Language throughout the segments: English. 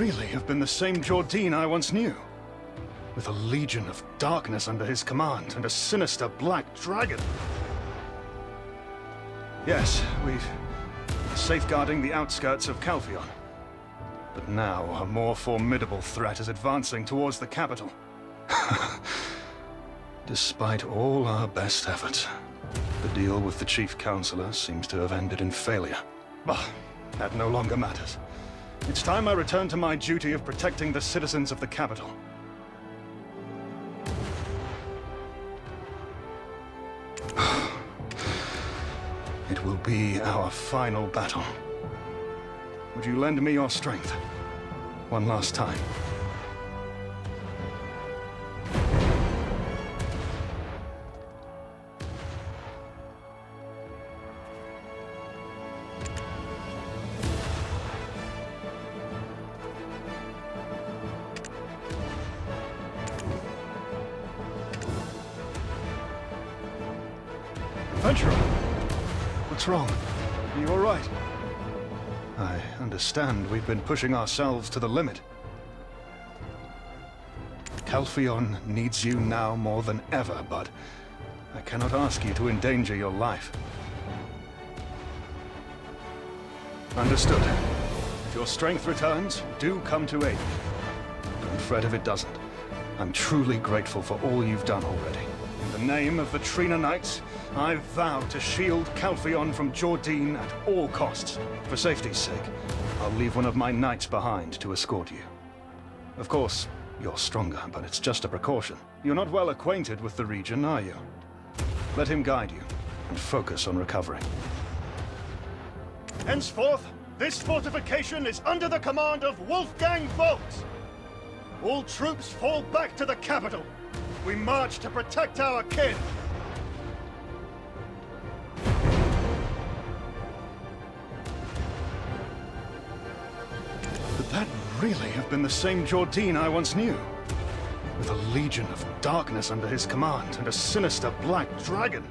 really have been the same Jordine I once knew? With a legion of darkness under his command and a sinister black dragon. Yes, we're safeguarding the outskirts of Calpheon. But now a more formidable threat is advancing towards the capital. Despite all our best efforts, the deal with the Chief Counselor seems to have ended in failure. Bah, that no longer matters. It's time I return to my duty of protecting the citizens of the capital. It will be our final battle. Would you lend me your strength? One last time. Adventurer! What's wrong? Are you all right? I understand we've been pushing ourselves to the limit. Calpheon needs you now more than ever, but I cannot ask you to endanger your life. Understood. If your strength returns, do come to aid me. Don't fret if it doesn't. I'm truly grateful for all you've done already. In the name of the Trina Knights, I vow to shield Calpheon from Jordine at all costs. For safety's sake, I'll leave one of my knights behind to escort you. Of course, you're stronger, but it's just a precaution. You're not well acquainted with the region, are you? Let him guide you, and focus on recovering. Henceforth, this fortification is under the command of Wolfgang Vogt. All troops fall back to the capital. We march to protect our kin. Could that really have been the same Jordine I once knew? With a legion of darkness under his command and a sinister black dragon.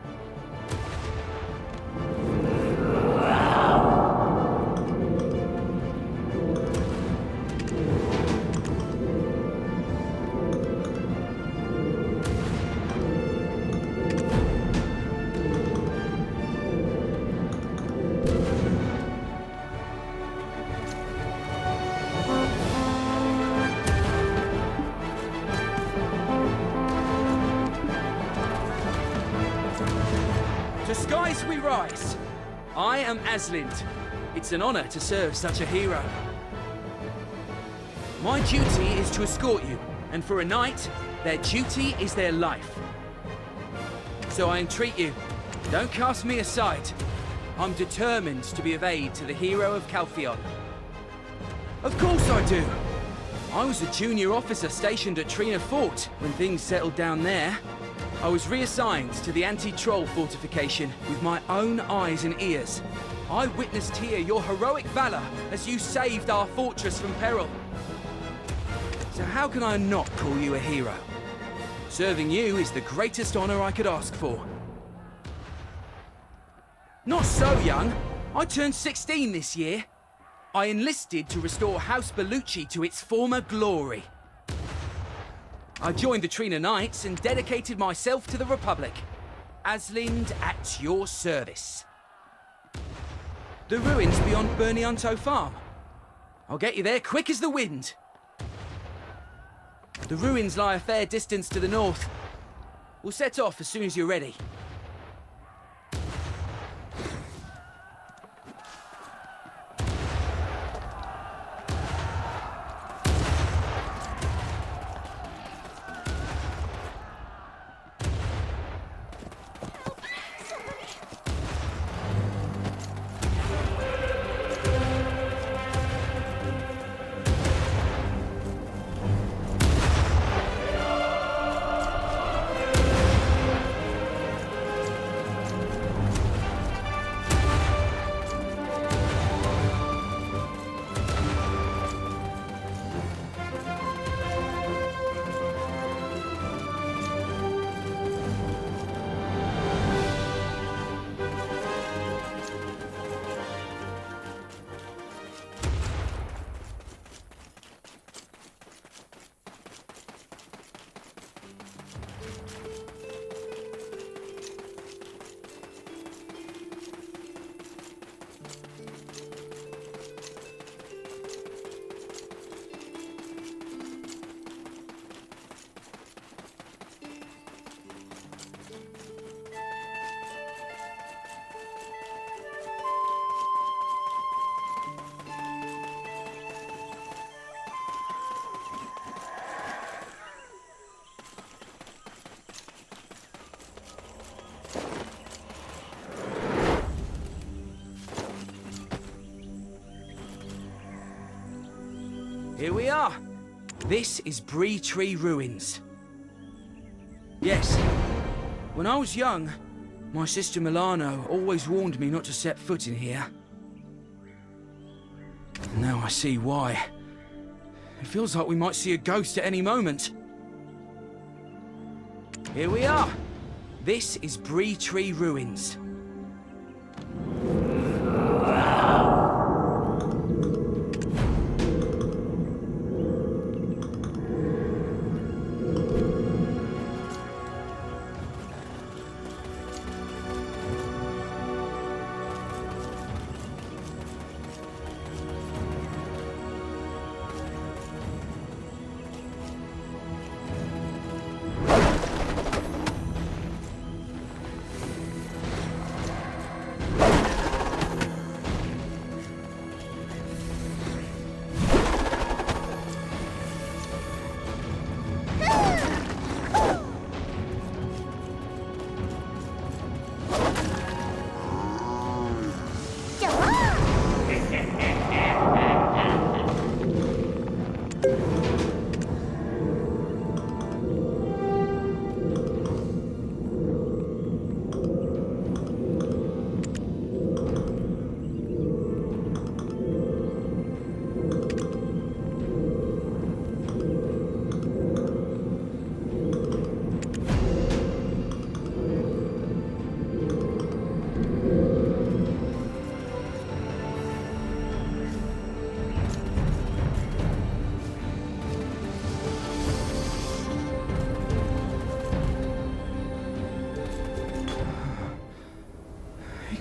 To skies we rise. I am Aslind. It's an honor to serve such a hero. My duty is to escort you, and for a knight, their duty is their life. So I entreat you, don't cast me aside. I'm determined to be of aid to the hero of Calpheon. Of course I do. I was a junior officer stationed at Trina Fort when things settled down there. I was reassigned to the anti-troll fortification with my own eyes and ears. I witnessed here your heroic valor as you saved our fortress from peril. So how can I not call you a hero? Serving you is the greatest honor I could ask for. Not so young. I turned 16 this year. I enlisted to restore House Bellucci to its former glory. I joined the Trina Knights and dedicated myself to the Republic. Aslind at your service. The ruins beyond Bernianto Farm. I'll get you there quick as the wind. The ruins lie a fair distance to the north. We'll set off as soon as you're ready. Here we are. This is Bree Tree Ruins. Yes. When I was young, my sister Milano always warned me not to set foot in here. Now I see why. It feels like we might see a ghost at any moment. Here we are. This is Bree Tree Ruins.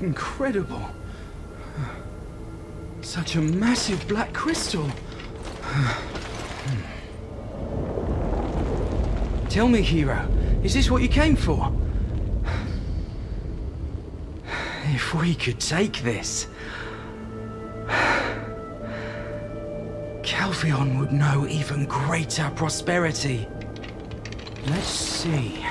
Incredible. Such a massive black crystal. Tell me, hero, is this what you came for? If we could take this, Calpheon would know even greater prosperity. Let's see.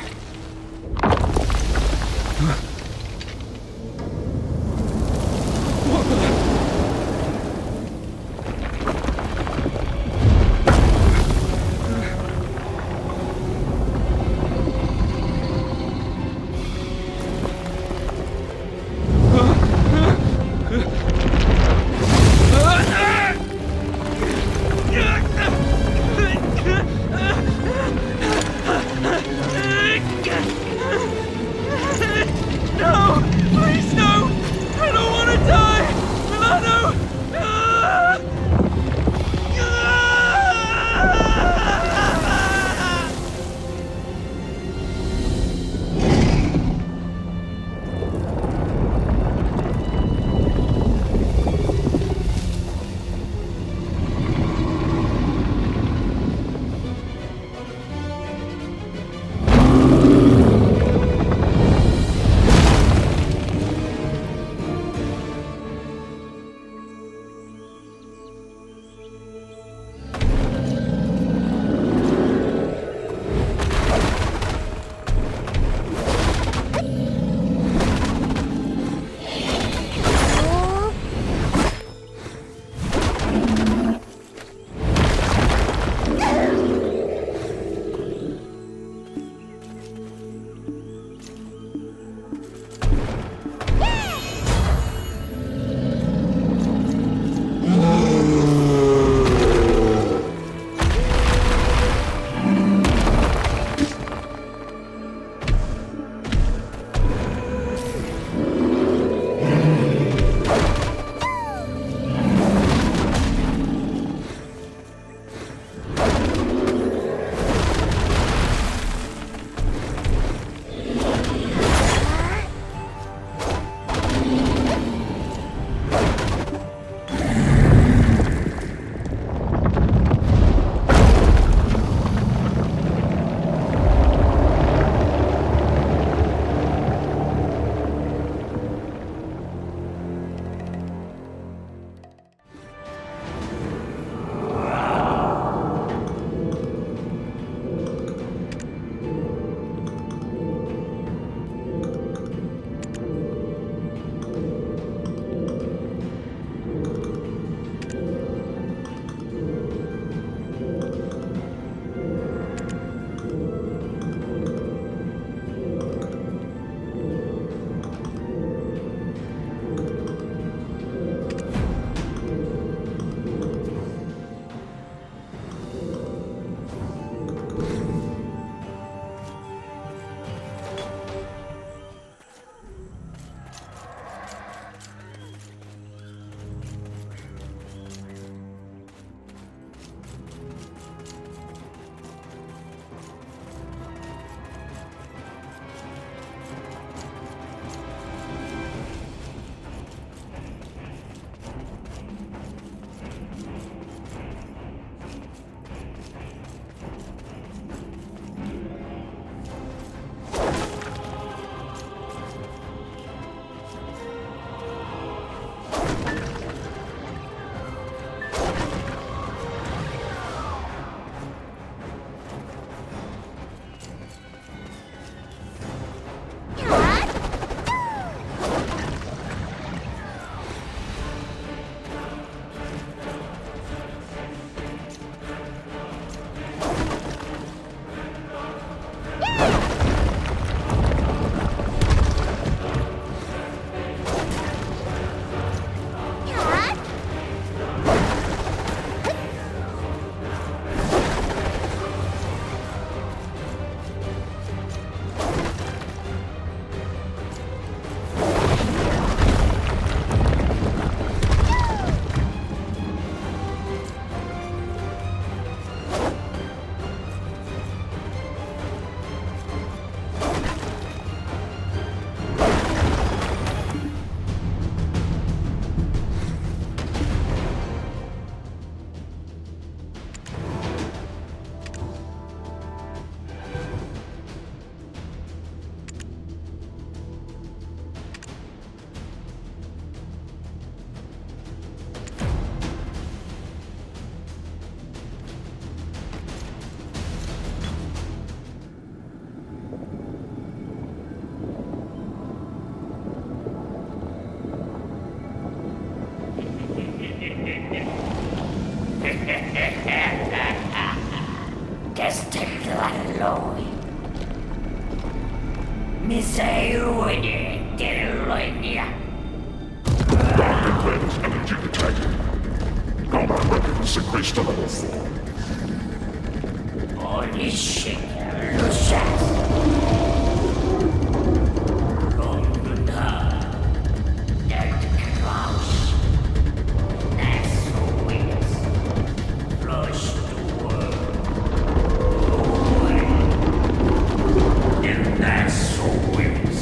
Castellalloi. Misaiuide Terloinia. Dark Invader's energy detected. Combat weapons increased to level 4. Onishik Lucias. Ronduna. Dead Klaus. Nasso Wings. Flush to world. In Nasso Wings.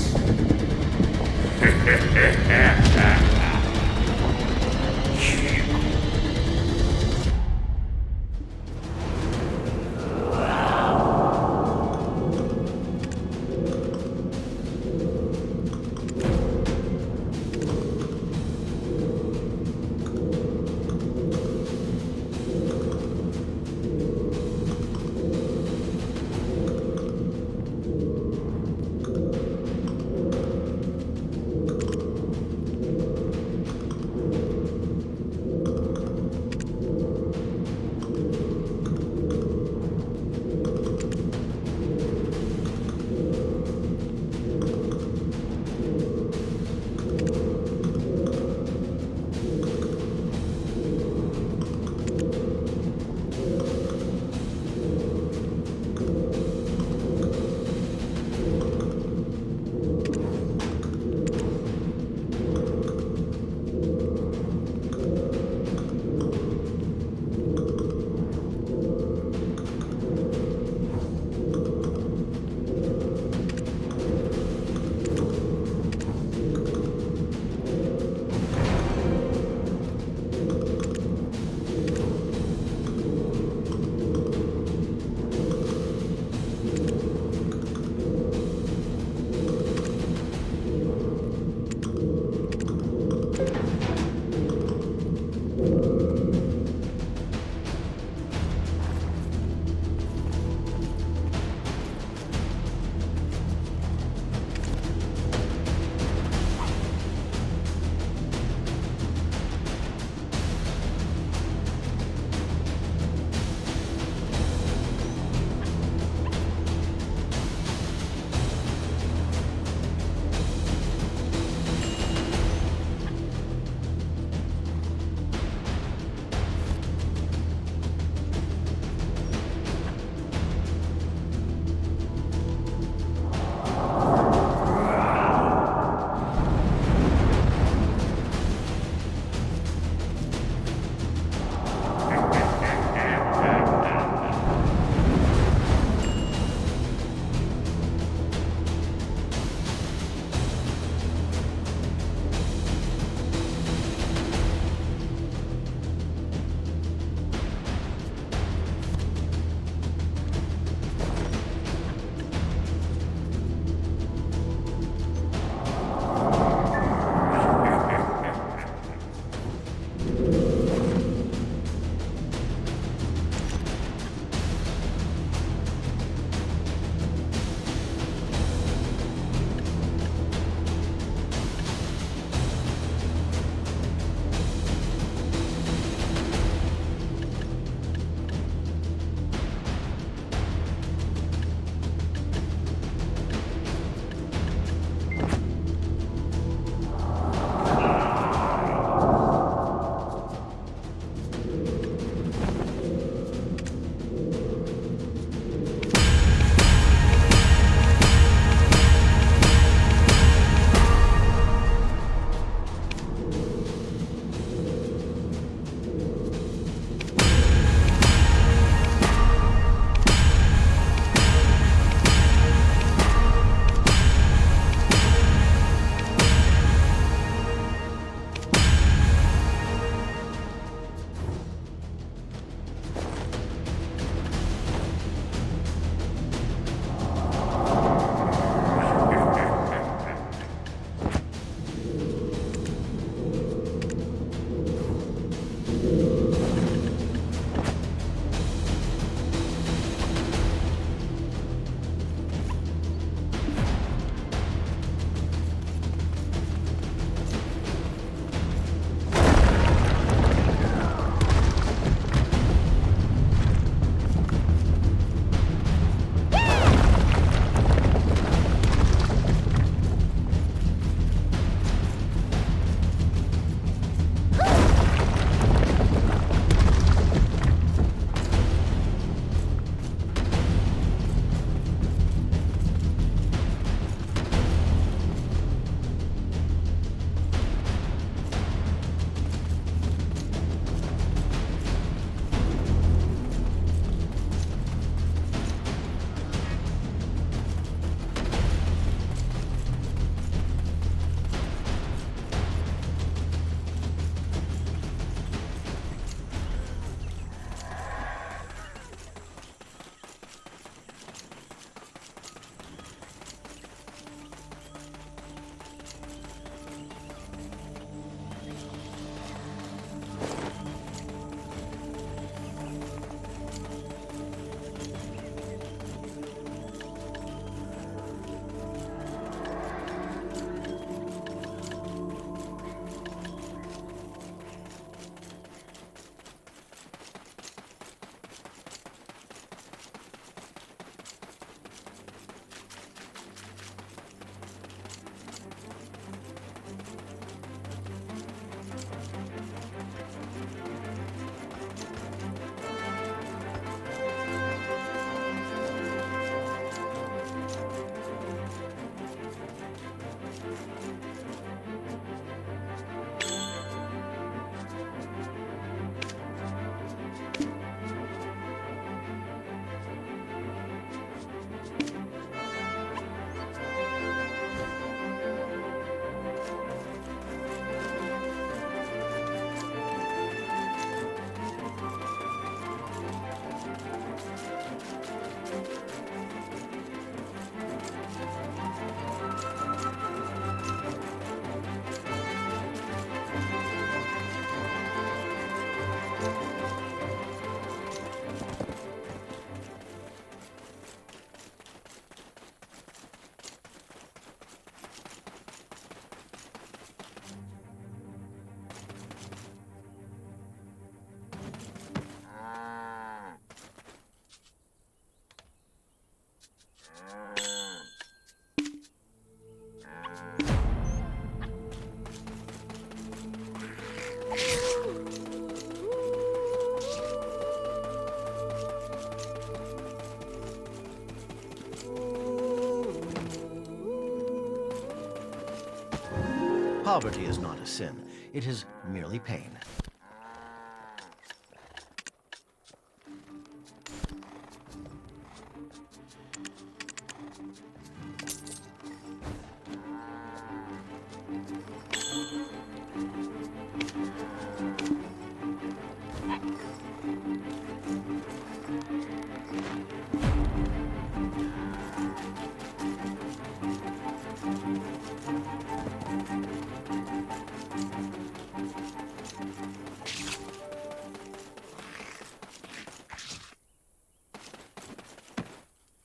Poverty is not a sin. It is merely pain.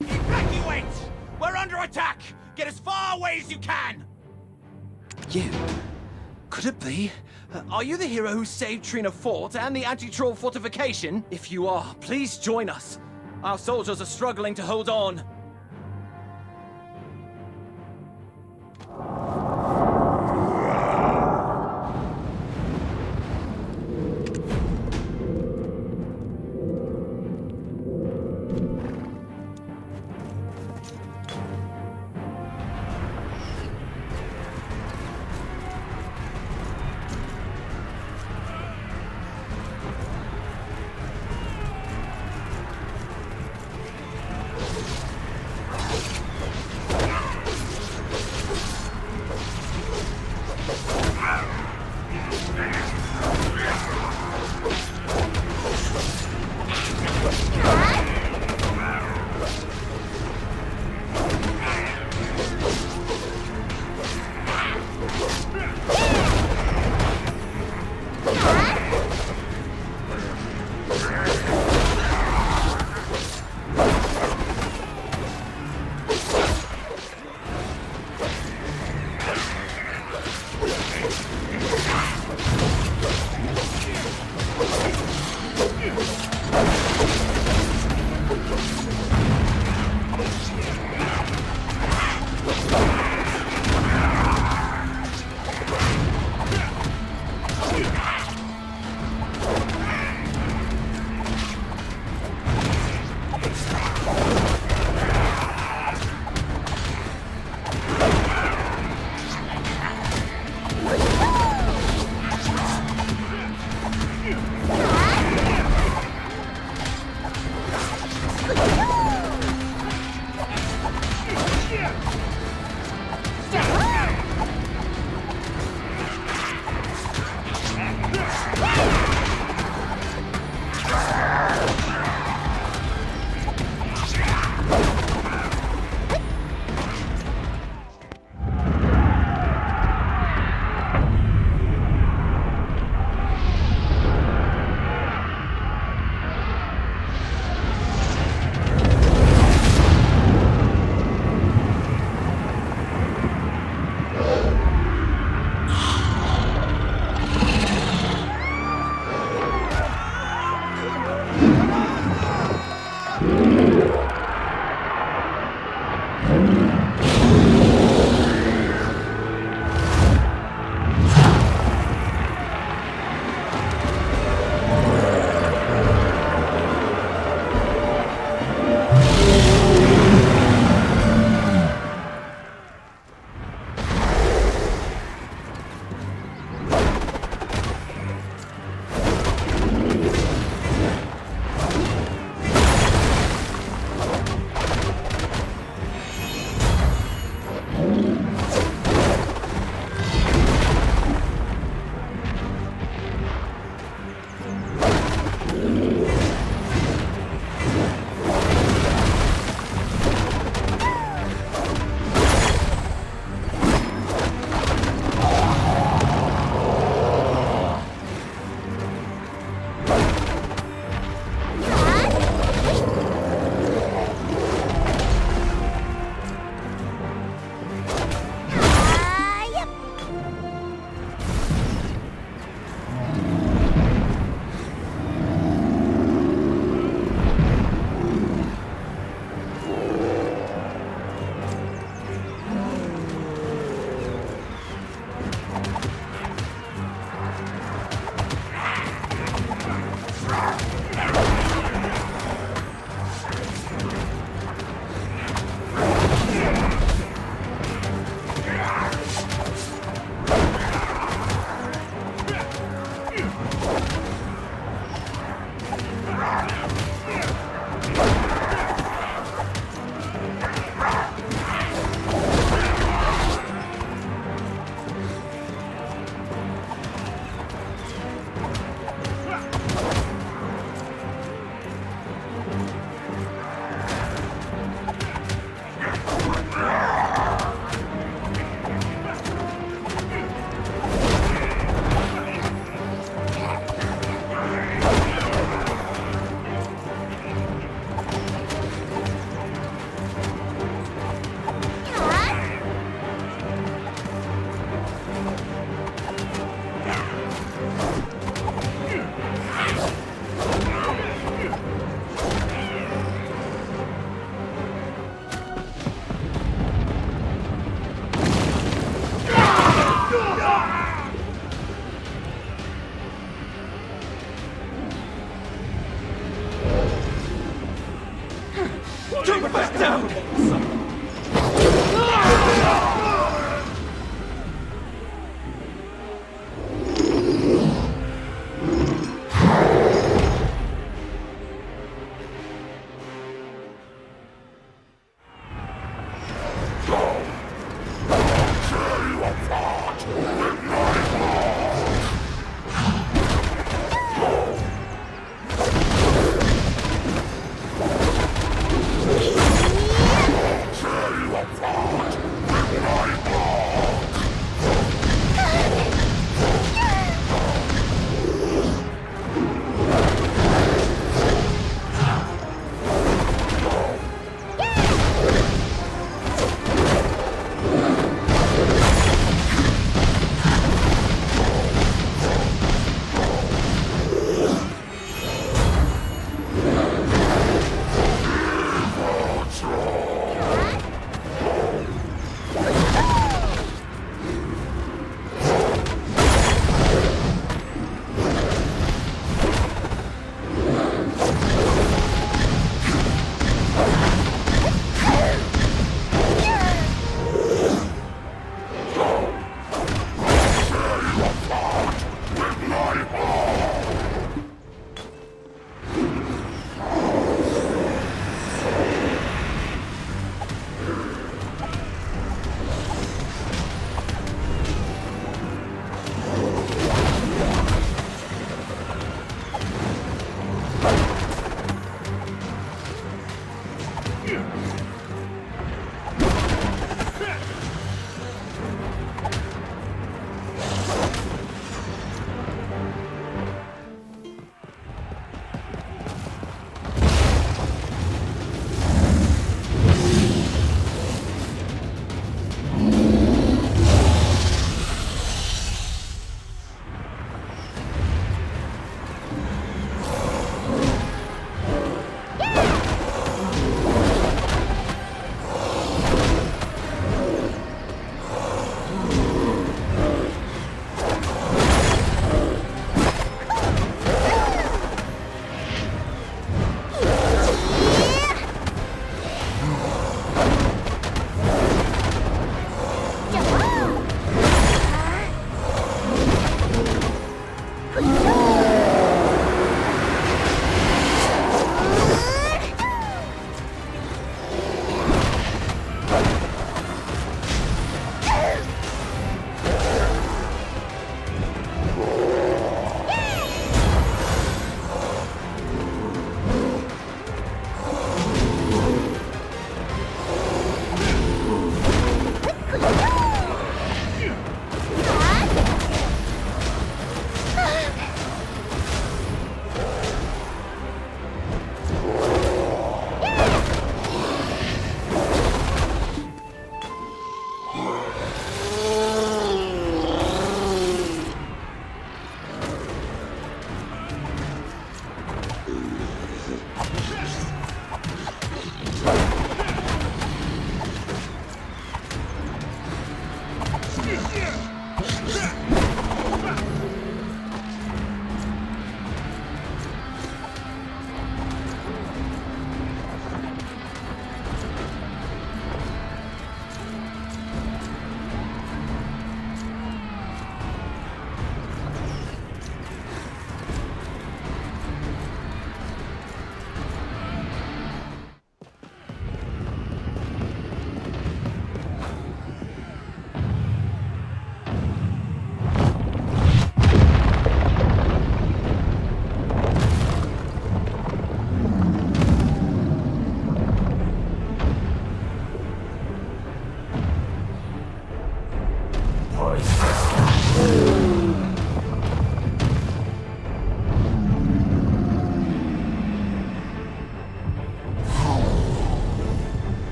Evacuate! We're under attack! Get as far away as you can! You? Could it be? Are you the hero who saved Trina Fort and the anti-troll fortification? If you are, please join us. Our soldiers are struggling to hold on.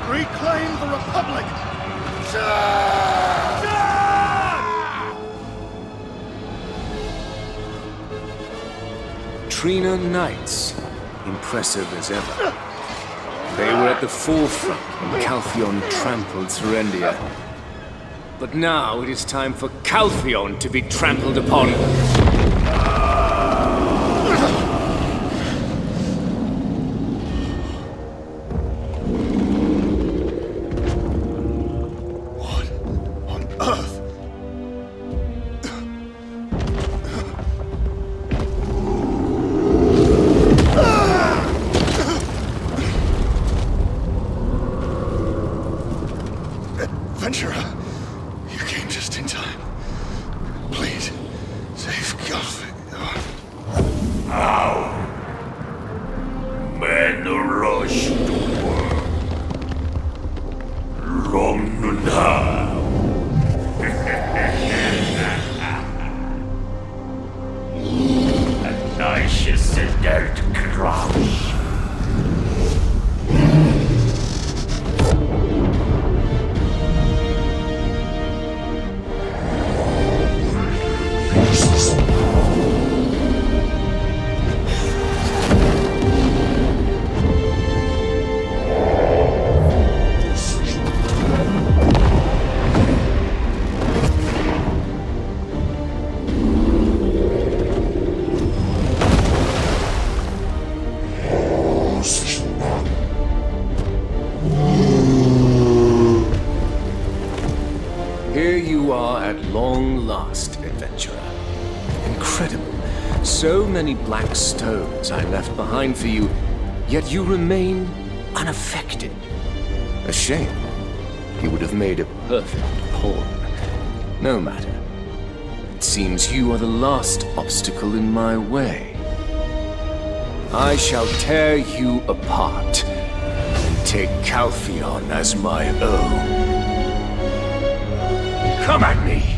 Reclaim the Republic! Trina Knights, impressive as ever. They were at the forefront when Calpheon trampled Serendia. But now it is time for Calpheon to be trampled upon. What on earth? Ventura, you came just in time. Please, save Calpheon. Now, men rush toward Romnunha. A nice dead crouch. you are at long last, adventurer. Incredible. So many black stones I left behind for you, yet you remain unaffected. A shame. You would have made a perfect pawn. No matter. It seems you are the last obstacle in my way. I shall tear you apart and take Calpheon as my own. Come at me!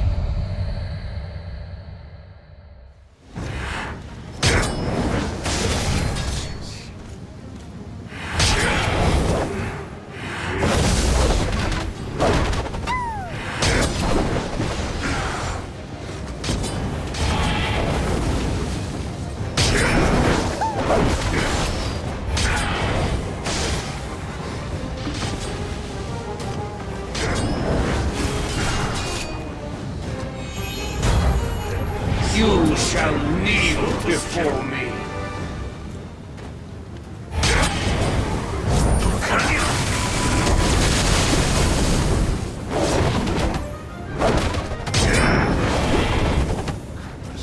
You shall kneel before me.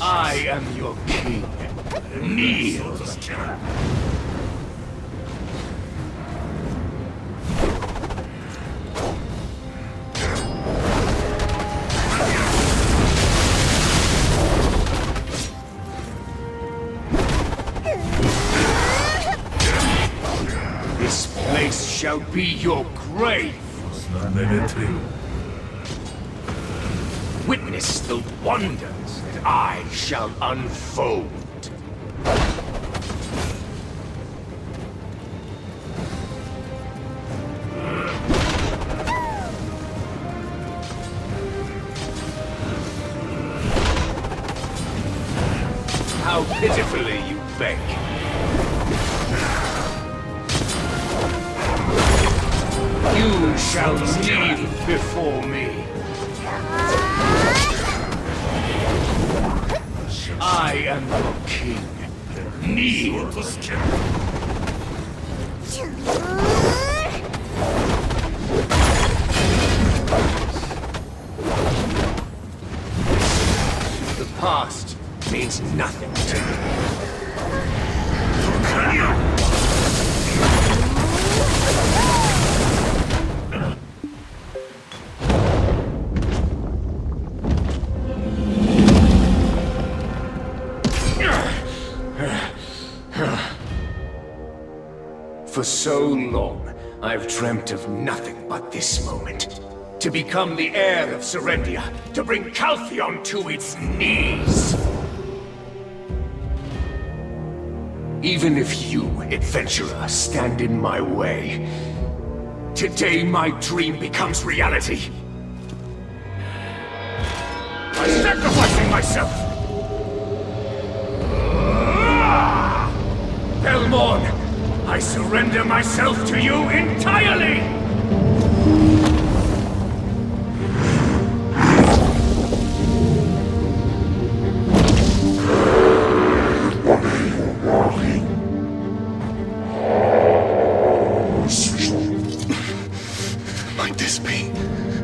I am your king. Kneel. This place shall be your grave. Witness the wonders that I shall unfold. How pitifully you beg. You shall kneel before me. I am your king. Kneel. The past means nothing to me. For so long, I've dreamt of nothing but this moment. To become the heir of Serendia, to bring Calpheon to its knees. Even if you, adventurer, stand in my way, today my dream becomes reality. I'm sacrificing myself! Belmorn! I surrender myself to you entirely! Might this be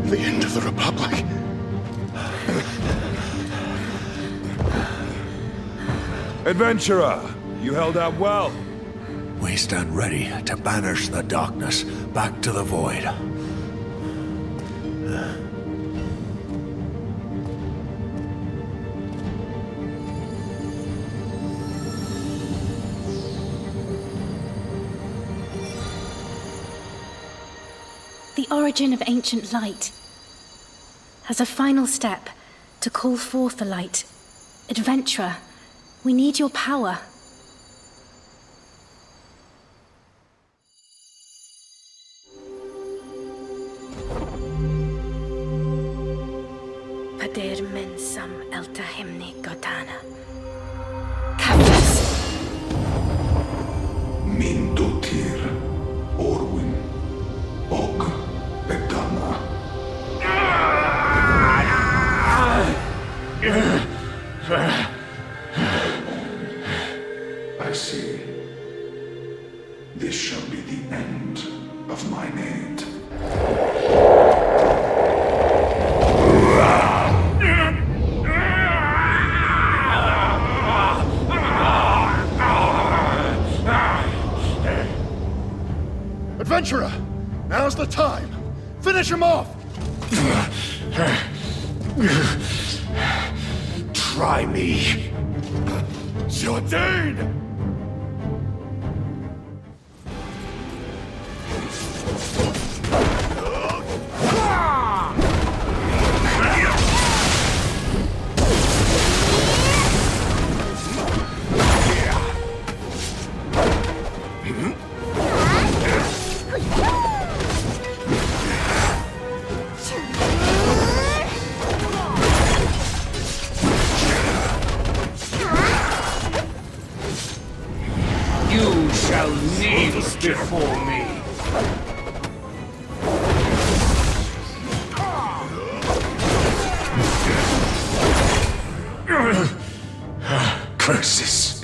the end of the Republic? Adventurer, you held out well. We stand ready to banish the darkness back to the void. The origin of ancient light. As a final step, to call forth the light. Adventurer, we need your power. Padir mensam eltahimni godana. Captus! Mindutir, Orwin, Og, Bedana. I see. This shall be the end of my need. him off! Try me. Jordan! You shall kneel before me. Curses.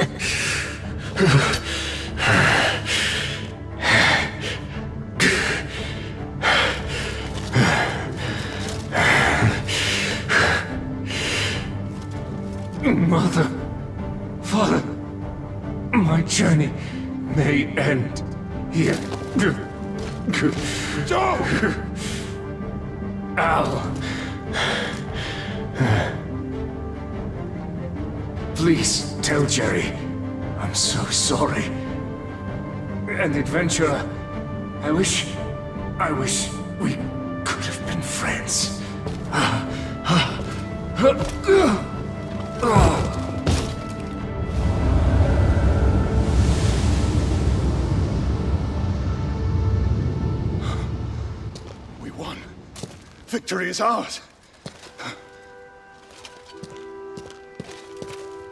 Mother, Father, my journey may end here. Joe! Al. Please tell Jerry I'm so sorry. And adventurer, I wish we could have been friends. We won. Victory is ours.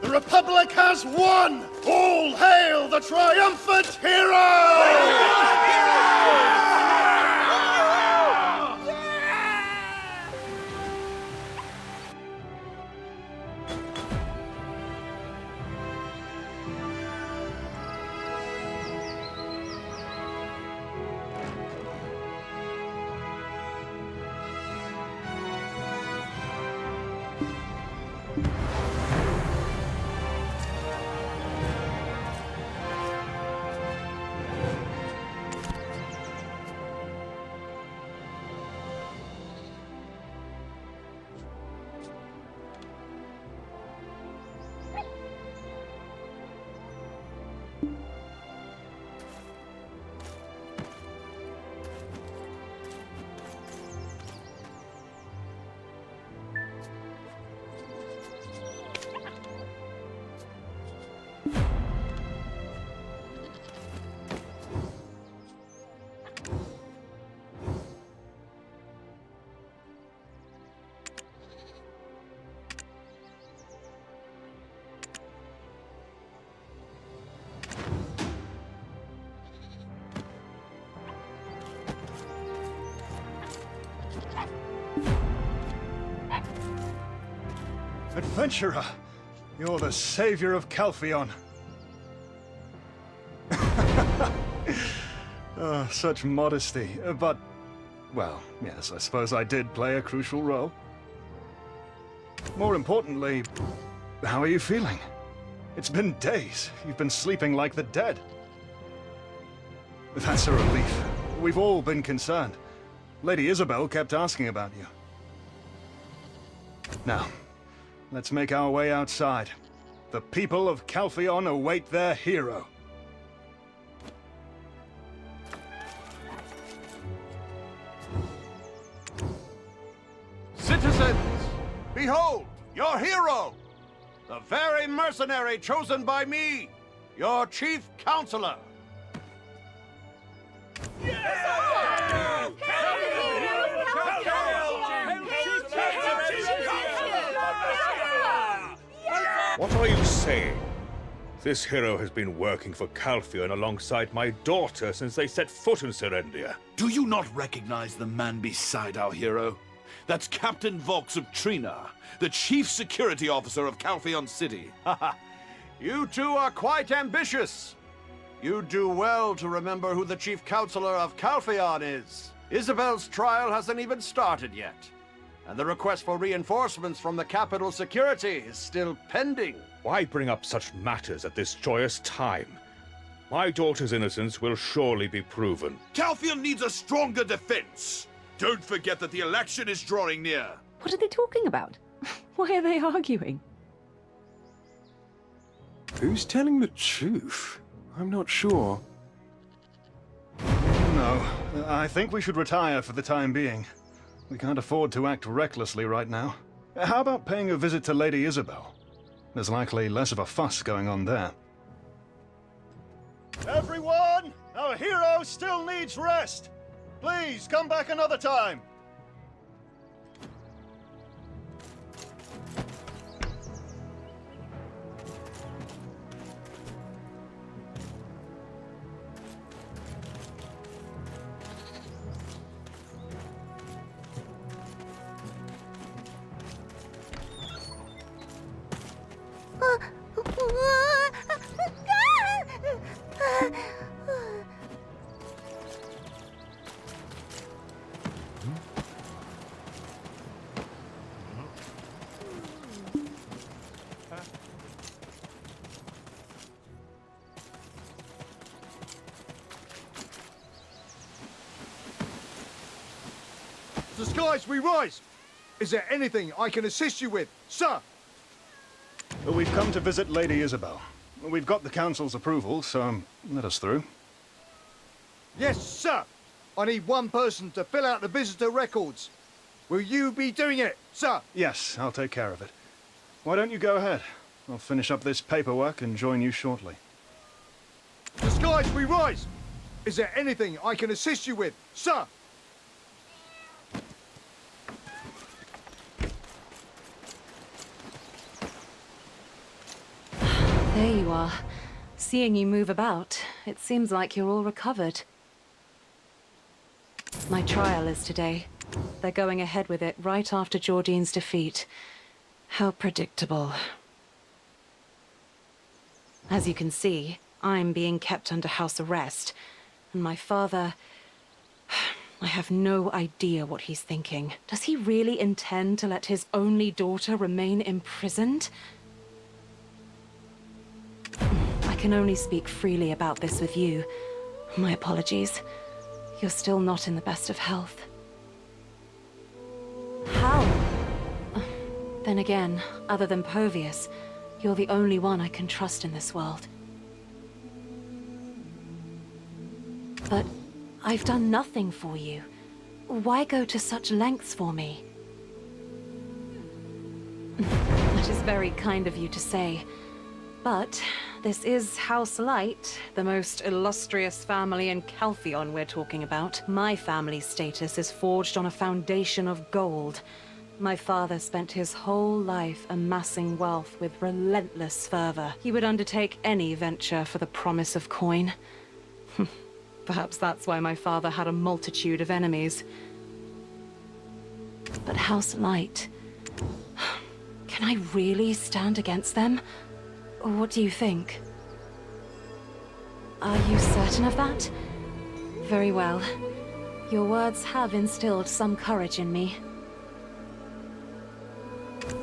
The Republic has won! All hail the triumphant hero! Adventurer, you're the savior of Calpheon. Oh, such modesty. But, well, yes, I suppose I did play a crucial role. More importantly, how are you feeling? It's been days. You've been sleeping like the dead. That's a relief. We've all been concerned. Lady Isabel kept asking about you. Now, let's make our way outside. The people of Calpheon await their hero. Citizens, behold, your hero! The very mercenary chosen by me, your chief counselor! What are you saying? This hero has been working for Calpheon alongside my daughter since they set foot in Serendia. Do you not recognize the man beside our hero? That's Captain Vox of Trina, the chief security officer of Calpheon City. You two are quite ambitious. You do well to remember who the chief counselor of Calpheon is. Isabel's trial hasn't even started yet. And the request for reinforcements from the capital security is still pending. Why bring up such matters at this joyous time? My daughter's innocence will surely be proven. Calpheon needs a stronger defense. Don't forget that the election is drawing near. What are they talking about? Why are they arguing? Who's telling the truth? I'm not sure. No, I think we should retire for the time being. We can't afford to act recklessly right now. How about paying a visit to Lady Isabel? There's likely less of a fuss going on there. Everyone! Our hero still needs rest! Please, come back another time! The skies we rise! Is there anything I can assist you with, sir? We've come to visit Lady Isabel. We've got the Council's approval, so let us through. Yes, sir! I need one person to fill out the visitor records. Will you be doing it, sir? Yes, I'll take care of it. Why don't you go ahead? I'll finish up this paperwork and join you shortly. The skies we rise! Is there anything I can assist you with, sir? There you are. Seeing you move about, it seems like you're all recovered. My trial is today. They're going ahead with it right after Jordine's defeat. How predictable. As you can see, I'm being kept under house arrest, and my father... I have no idea what he's thinking. Does he really intend to let his only daughter remain imprisoned? I can only speak freely about this with you. My apologies. You're still not in the best of health. How? Then again, other than Povius, you're the only one I can trust in this world. But I've done nothing for you. Why go to such lengths for me? That is very kind of you to say. But this is House Light, the most illustrious family in Calpheon we're talking about. My family's status is forged on a foundation of gold. My father spent his whole life amassing wealth with relentless fervor. He would undertake any venture for the promise of coin. Perhaps that's why my father had a multitude of enemies. But House Light... Can I really stand against them? What do you think? Are you certain of that? Very well. Your words have instilled some courage in me.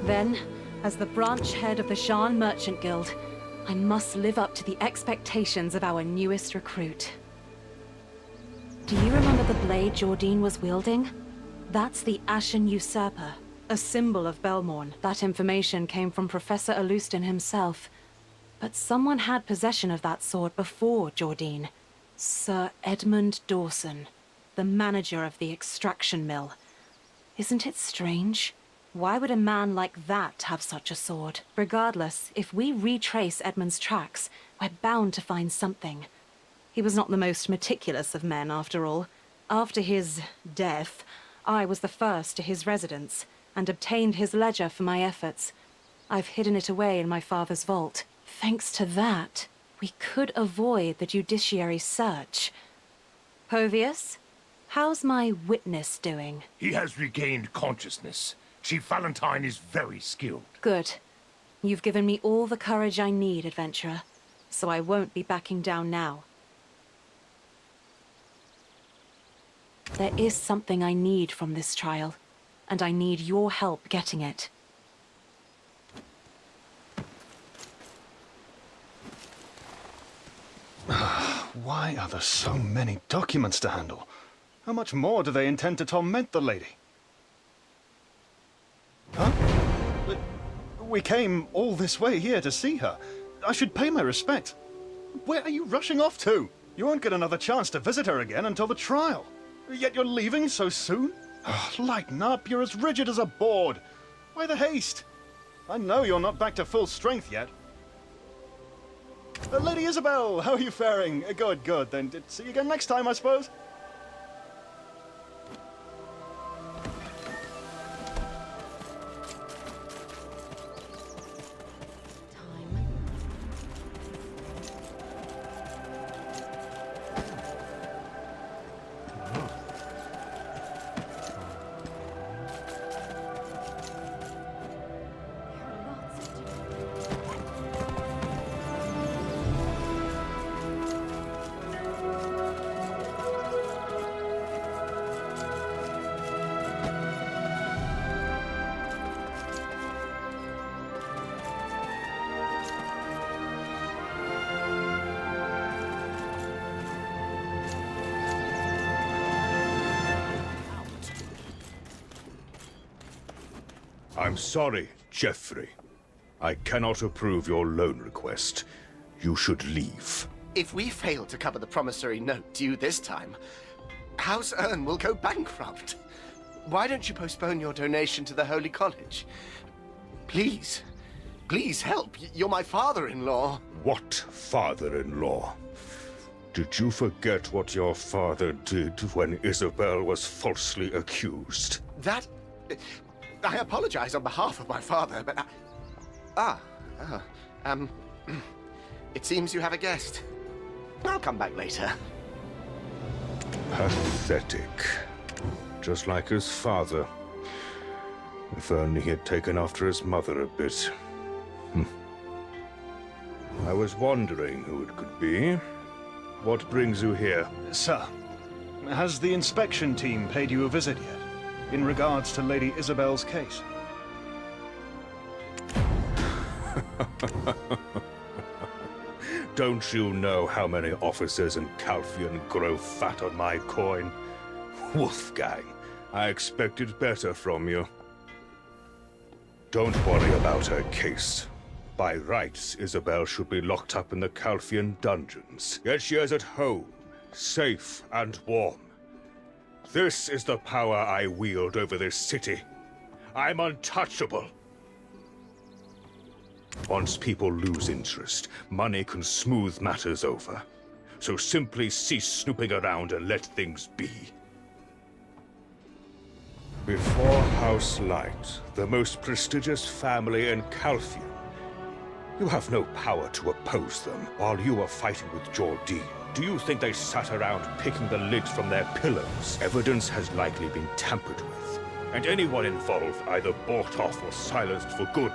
Then, as the branch head of the Shan Merchant Guild, I must live up to the expectations of our newest recruit. Do you remember the blade Jordine was wielding? That's the Ashen Usurper, a symbol of Belmorn. That information came from Professor Alustin himself. But someone had possession of that sword before Jordine. Sir Edmund Dawson, the manager of the extraction mill. Isn't it strange? Why would a man like that have such a sword? Regardless, if we retrace Edmund's tracks, we're bound to find something. He was not the most meticulous of men, after all. After his death, I was the first to his residence, and obtained his ledger for my efforts. I've hidden it away in my father's vault. Thanks to that, we could avoid the judiciary search. Povius, how's my witness doing? He has regained consciousness. Chief Valentine is very skilled. Good. You've given me all the courage I need, adventurer, so I won't be backing down now. There is something I need from this trial, and I need your help getting it. Why are there so many documents to handle? How much more do they intend to torment the lady? Huh? But we came all this way here to see her. I should pay my respects. Where are you rushing off to? You won't get another chance to visit her again until the trial. Yet you're leaving so soon? Oh, lighten up, you're as rigid as a board. Why the haste? I know you're not back to full strength yet. Lady Isabel, how are you faring? Good, good. Then see you again next time, I suppose. I'm sorry, Geoffrey. I cannot approve your loan request. You should leave. If we fail to cover the promissory note due this time, House Ern will go bankrupt. Why don't you postpone your donation to the Holy College? Please, please help. You're my father-in-law. What father-in-law? Did you forget what your father did when Isabel was falsely accused? That... I apologize on behalf of my father, but... It seems you have a guest. I'll come back later. Pathetic. Just like his father. If only he had taken after his mother a bit. I was wondering who it could be. What brings you here? Sir, has the inspection team paid you a visit yet? In regards to Lady Isabel's case? Don't you know how many officers in Calphion grow fat on my coin? Wolfgang, I expected better from you. Don't worry about her case. By rights, Isabel should be locked up in the Calphion dungeons. Yet she is at home, safe and warm. This is the power I wield over this city. I'm untouchable. Once people lose interest, money can smooth matters over. So simply cease snooping around and let things be. Before House Light, the most prestigious family in Calphion, you have no power to oppose them while you are fighting with Jordine. Do you think they sat around picking the lids from their pillows? Evidence has likely been tampered with, and anyone involved either bought off or silenced for good.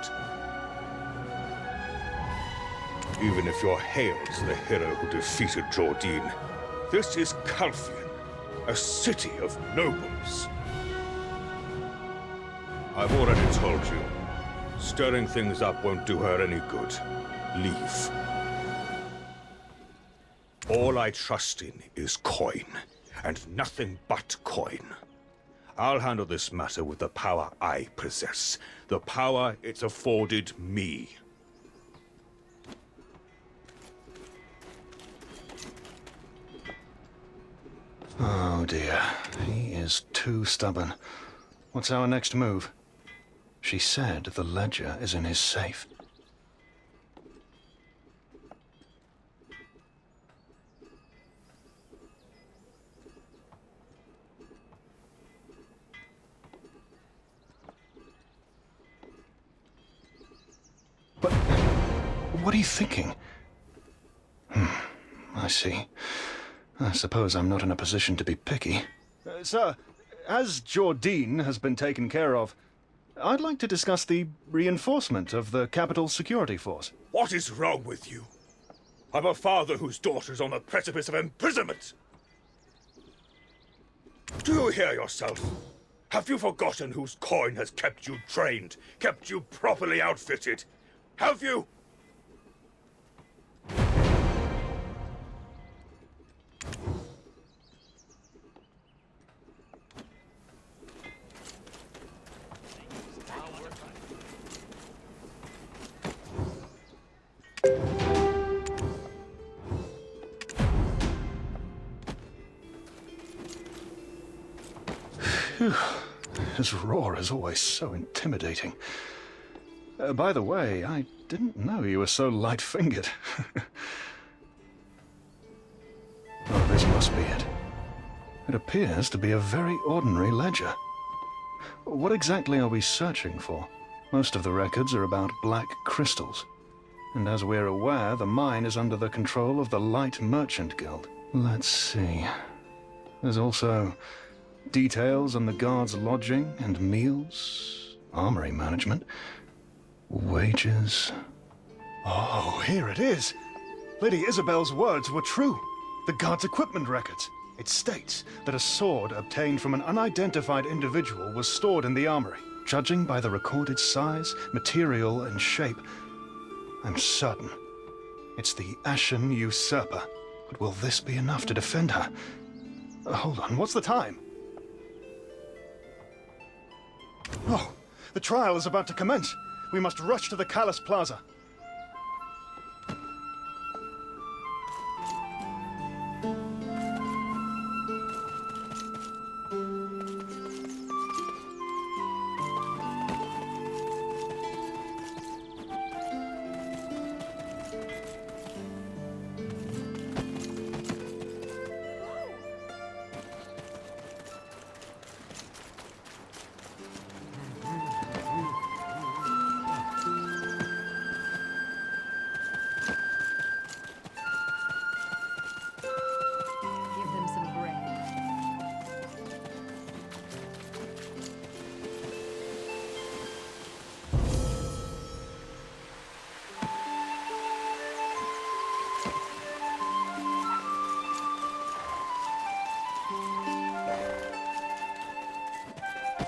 Even if you're hailed as the hero who defeated Jordine, this is Calphion, a city of nobles. I've already told you, stirring things up won't do her any good. Leave. All I trust in is coin, and nothing but coin. I'll handle this matter with the power I possess, the power it's afforded me. Oh dear, he is too stubborn. What's our next move? She said the ledger is in his safe. But what are you thinking? I see. I suppose I'm not in a position to be picky. Sir, as Jordine has been taken care of, I'd like to discuss the reinforcement of the capital's security force. What is wrong with you? I'm a father whose daughter's on the precipice of imprisonment. Do you hear yourself? Have you forgotten whose coin has kept you trained, kept you properly outfitted? Have you? Phew. His roar is always so intimidating. By the way, I didn't know you were so light-fingered. Oh, this must be it. It appears to be a very ordinary ledger. What exactly are we searching for? Most of the records are about black crystals. And as we're aware, the mine is under the control of the Light Merchant Guild. Let's see. There's also details on the guards' lodging and meals, armory management, wages. Oh, here it is. Lady Isabel's words were true. The guards' equipment records. It states that a sword obtained from an unidentified individual was stored in the armory. Judging by the recorded size, material, and shape, I'm certain it's the Ashen Usurper. But will this be enough to defend her? Hold on, what's the time? Oh, the trial is about to commence. We must rush to the Callus Plaza.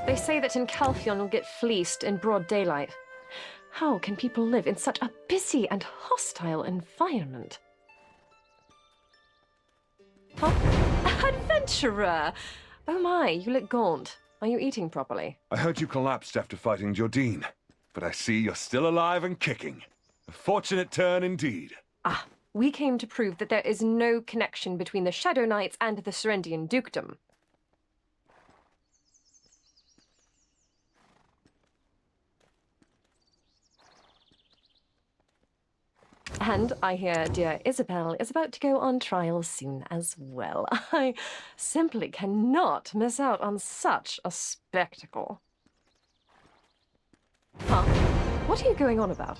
They say that in Calphion you'll get fleeced in broad daylight. How can people live in such a busy and hostile environment? Huh? Adventurer! Oh my, you look gaunt. Are you eating properly? I heard you collapsed after fighting Jordine, but I see you're still alive and kicking. A fortunate turn indeed. Ah, we came to prove that there is no connection between the Shadow Knights and the Serendian Dukedom. And I hear dear Isabel is about to go on trial soon as well. I simply cannot miss out on such a spectacle. Huh? What are you going on about?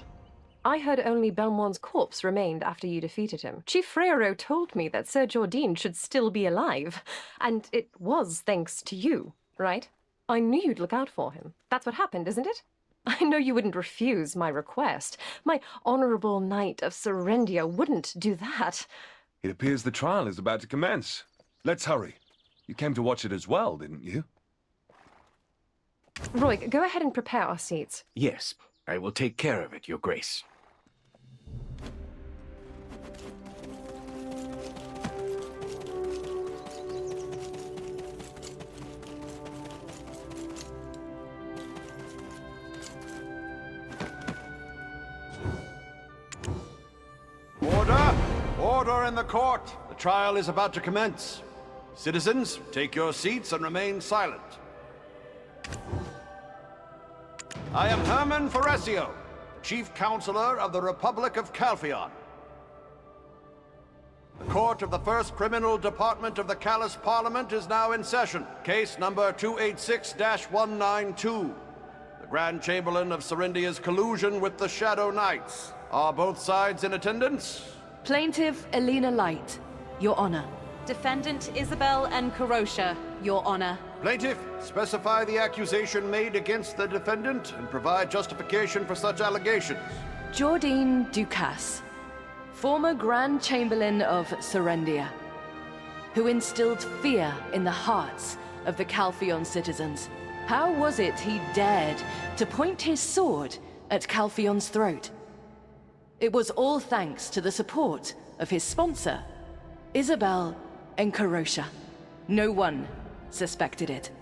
I heard only Belmont's corpse remained after you defeated him. Chief Freyro told me that Sir Jordine should still be alive, and it was thanks to you, right? I knew you'd look out for him. That's what happened, isn't it? I know you wouldn't refuse my request. My honorable knight of Serendia wouldn't do that. It appears the trial is about to commence. Let's hurry. You came to watch it as well, didn't you? Roy, go ahead and prepare our seats. Yes, I will take care of it, Your Grace. Order! Order in the court! The trial is about to commence. Citizens, take your seats and remain silent. I am Herman Foresio, Chief Counselor of the Republic of Calphion. The court of the First Criminal Department of the Callus Parliament is now in session. Case number 286-192. The Grand Chamberlain of Serendia's collusion with the Shadow Knights. Are both sides in attendance? Plaintiff Elena Light, Your Honor. Defendant Isabel and Karosha, Your Honor. Plaintiff, specify the accusation made against the defendant and provide justification for such allegations. Jordine Ducasse, former Grand Chamberlain of Serendia, who instilled fear in the hearts of the Calphion citizens. How was it he dared to point his sword at Calphion's throat? It was all thanks to the support of his sponsor, Isabel and Karosha. No one suspected it.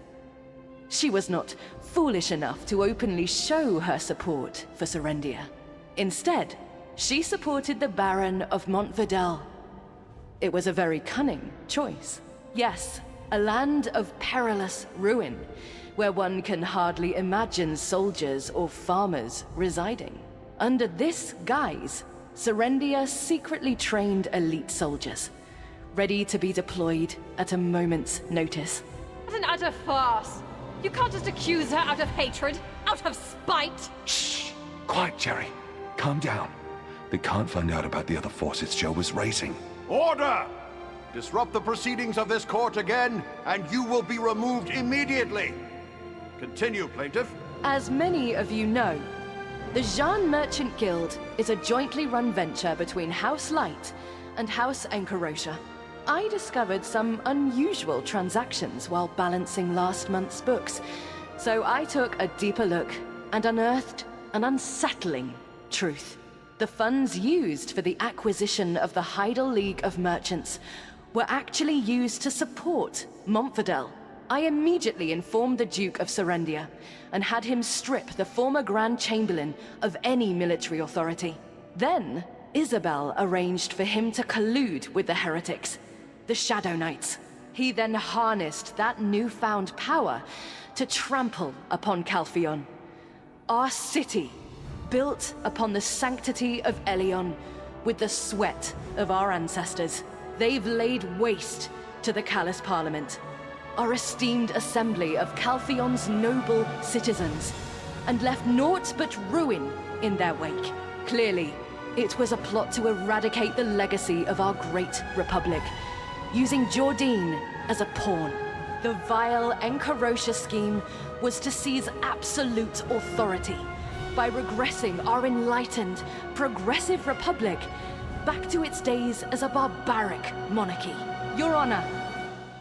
She was not foolish enough to openly show her support for Serendia. Instead, she supported the Baron of Montvidel. It was a very cunning choice. Yes, a land of perilous ruin, where one can hardly imagine soldiers or farmers residing. Under this guise, Serendia secretly trained elite soldiers, ready to be deployed at a moment's notice. What an utter farce! You can't just accuse her out of hatred, out of spite! Shh! Quiet, Jerry. Calm down. They can't find out about the other forces Joe was raising. Order! Disrupt the proceedings of this court again, and you will be removed immediately. Continue, plaintiff. As many of you know, the Jean Merchant Guild is a jointly run venture between House Light and House Encarosha. I discovered some unusual transactions while balancing last month's books, so I took a deeper look and unearthed an unsettling truth. The funds used for the acquisition of the Heidel League of Merchants were actually used to support Montfordel. I immediately informed the Duke of Serendia and had him strip the former Grand Chamberlain of any military authority. Then, Isabel arranged for him to collude with the heretics, the Shadow Knights. He then harnessed that newfound power to trample upon Calpheon. Our city, built upon the sanctity of Elion, with the sweat of our ancestors. They've laid waste to the Callous Parliament, our esteemed assembly of Calpheon's noble citizens, and left naught but ruin in their wake. Clearly, it was a plot to eradicate the legacy of our great republic, using Jordine as a pawn. The vile Encarosha scheme was to seize absolute authority by regressing our enlightened, progressive republic back to its days as a barbaric monarchy. Your Honor,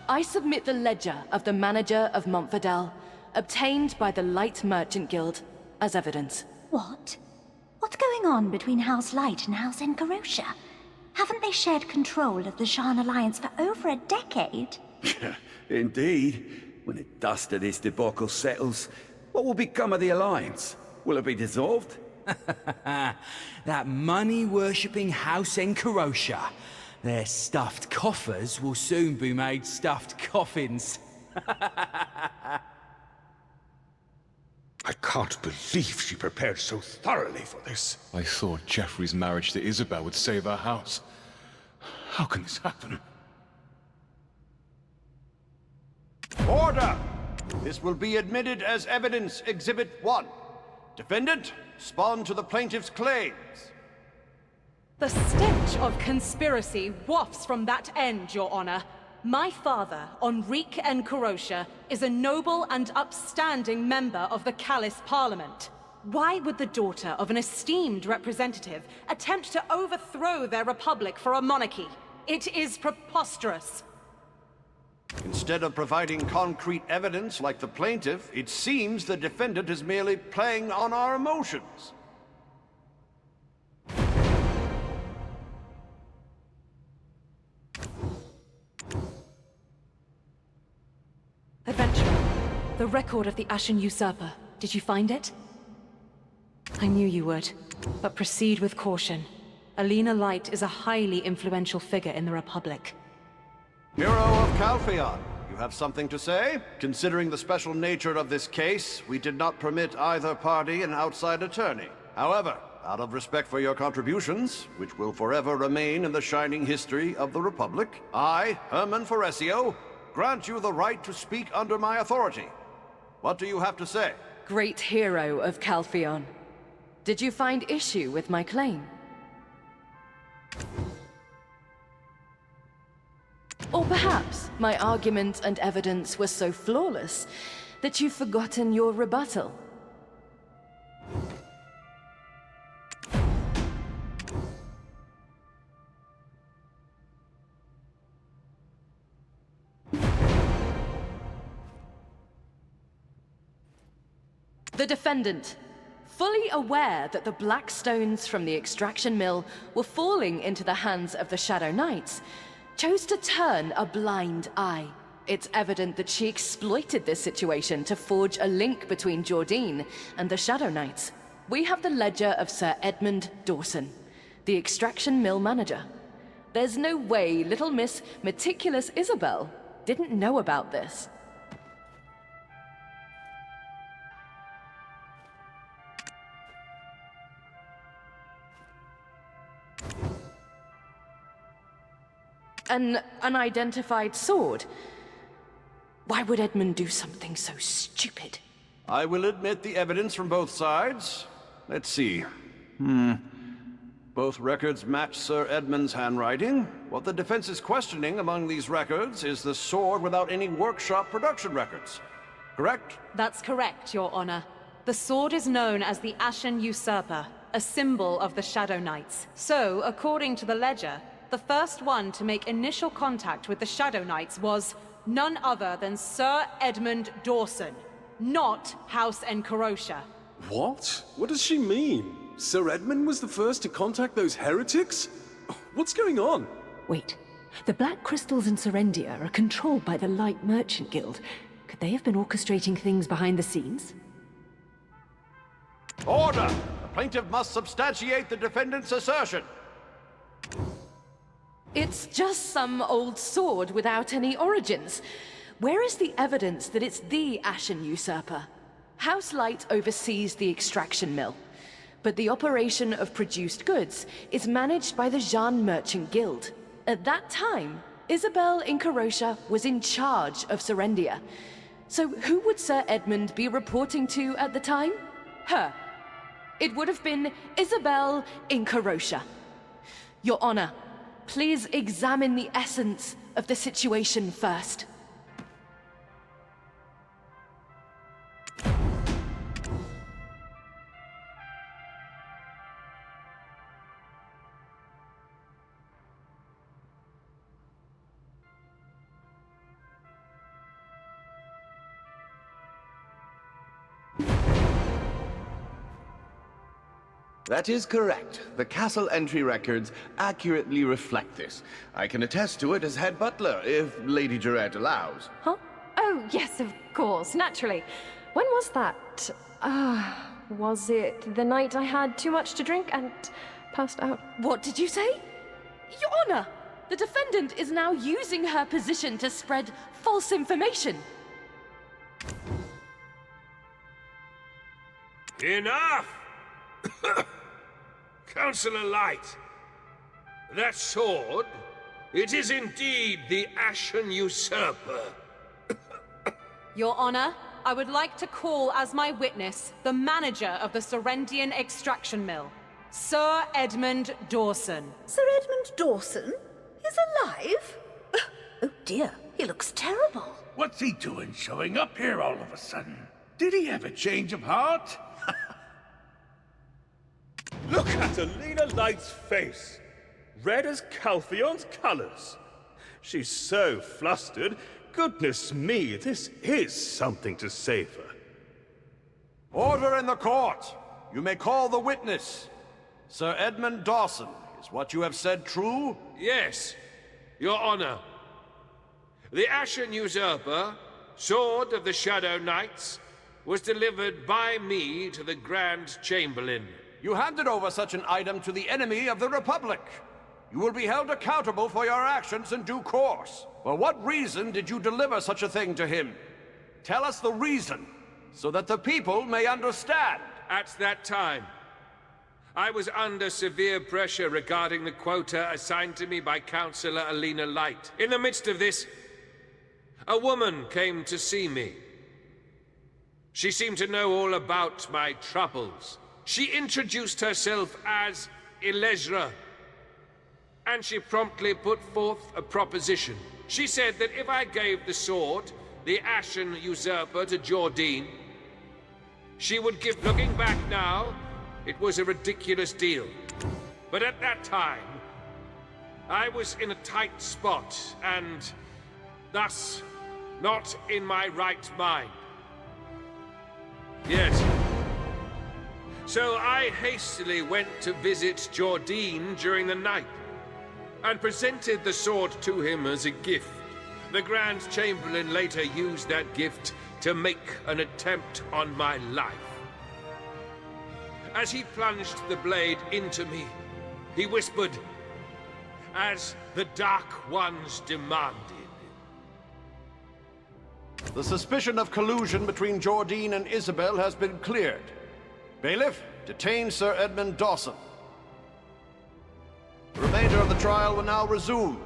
I submit the ledger of the manager of Montfordel, obtained by the Light Merchant Guild, as evidence. What? What's going on between House Light and House Encarosha? Haven't they shared control of the Shan Alliance for over a decade? Indeed. When the dust of this debacle settles, what will become of the Alliance? Will it be dissolved? That money-worshipping House Encarosha. Their stuffed coffers will soon be made stuffed coffins. I can't believe she prepared so thoroughly for this. I thought Geoffrey's marriage to Isabel would save our house. How can this happen? Order! This will be admitted as evidence, Exhibit 1. Defendant, respond to the plaintiff's claims. The stench of conspiracy wafts from that end, Your Honor. My father, Enrique Encarosha, is a noble and upstanding member of the Callous Parliament. Why would the daughter of an esteemed representative attempt to overthrow their republic for a monarchy? It is preposterous. Instead of providing concrete evidence like the plaintiff, it seems the defendant is merely playing on our emotions. Adventurer, the record of the Ashen Usurper. Did you find it? I knew you would, but proceed with caution. Alina Light is a highly influential figure in the Republic. Hero of Calpheon, you have something to say? Considering the special nature of this case, we did not permit either party an outside attorney. However, out of respect for your contributions, which will forever remain in the shining history of the Republic, I, Herman Foresio, grant you the right to speak under my authority. What do you have to say? Great hero of Calpheon. Did you find issue with my claim? Or perhaps my argument and evidence were so flawless that you've forgotten your rebuttal. The defendant, fully aware that the black stones from the extraction mill were falling into the hands of the Shadow Knights, chose to turn a blind eye. It's evident that she exploited this situation to forge a link between Jordine and the Shadow Knights. We have the ledger of Sir Edmund Dawson, the extraction mill manager. There's no way little Miss Meticulous Isabel didn't know about this. An unidentified sword? Why would Edmund do something so stupid? I will admit the evidence from both sides. Let's see. Both records match Sir Edmund's handwriting. What the defense is questioning among these records is the sword without any workshop production records. Correct? That's correct, Your Honor. The sword is known as the Ashen Usurper, a symbol of the Shadow Knights. So, according to the ledger, the first one to make initial contact with the Shadow Knights was none other than Sir Edmund Dawson, not House Encarocia. What? What does she mean? Sir Edmund was the first to contact those heretics? What's going on? Wait. The Black Crystals in Serendia are controlled by the Light Merchant Guild. Could they have been orchestrating things behind the scenes? Order! The plaintiff must substantiate the defendant's assertion. It's just some old sword without any origins. Where is the evidence that it's the Ashen Usurper? House Light oversees the extraction mill, but the operation of produced goods is managed by the Jeanne Merchant Guild. At that time, Isabel Encarocia was in charge of Serendia. So who would Sir Edmund be reporting to at the time? Her. It would have been Isabel Encarocia. Your Honor, please examine the essence of the situation first. That is correct. The castle entry records accurately reflect this. I can attest to it as head butler, if Lady Jarrett allows. Huh? Oh, yes, of course, naturally. When was that? Was it the night I had too much to drink and passed out? What did you say? Your Honor, the defendant is now using her position to spread false information. Enough! Councillor Light, that sword, it is indeed the Ashen Usurper. Your Honor, I would like to call as my witness the manager of the Serendian extraction mill, Sir Edmund Dawson. Sir Edmund Dawson? He's alive? Oh dear, he looks terrible. What's he doing showing up here all of a sudden? Did he have a change of heart? Look at Alina Light's face! Red as Calphion's colors. She's so flustered. Goodness me, this is something to savor. Order in the court! You may call the witness. Sir Edmund Dawson, is what you have said true? Yes, Your Honor. The Ashen Usurper, Sword of the Shadow Knights, was delivered by me to the Grand Chamberlain. You handed over such an item to the enemy of the Republic. You will be held accountable for your actions in due course. For what reason did you deliver such a thing to him? Tell us the reason, so that the people may understand. At that time, I was under severe pressure regarding the quota assigned to me by Councillor Alina Light. In the midst of this, a woman came to see me. She seemed to know all about my troubles. She introduced herself as Elezra, and she promptly put forth a proposition. She said that if I gave the sword, the Ashen Usurper, to Jordine, she would give... Looking back now, it was a ridiculous deal. But at that time, I was in a tight spot, and thus, not in my right mind. Yes. So I hastily went to visit Jordine during the night, and presented the sword to him as a gift. The Grand Chamberlain later used that gift to make an attempt on my life. As he plunged the blade into me, he whispered, "As the Dark Ones demanded." The suspicion of collusion between Jordine and Isabel has been cleared. Bailiff, detain Sir Edmund Dawson. The remainder of the trial will now resume.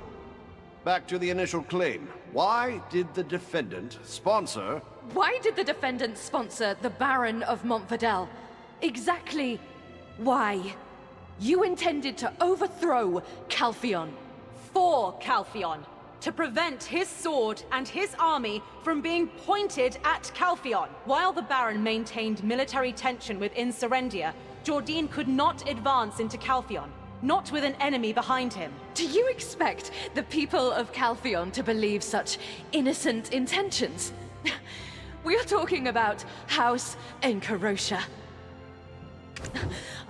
Back to the initial claim. Why did the defendant sponsor... Why did the defendant sponsor the Baron of Montfordel? Exactly why? You intended to overthrow Calpheon. For Calpheon. To prevent his sword and his army from being pointed at Calpheon. While the Baron maintained military tension within Serendia, Jordine could not advance into Calpheon, not with an enemy behind him. Do you expect the people of Calpheon to believe such innocent intentions? We're talking about House Encarocia.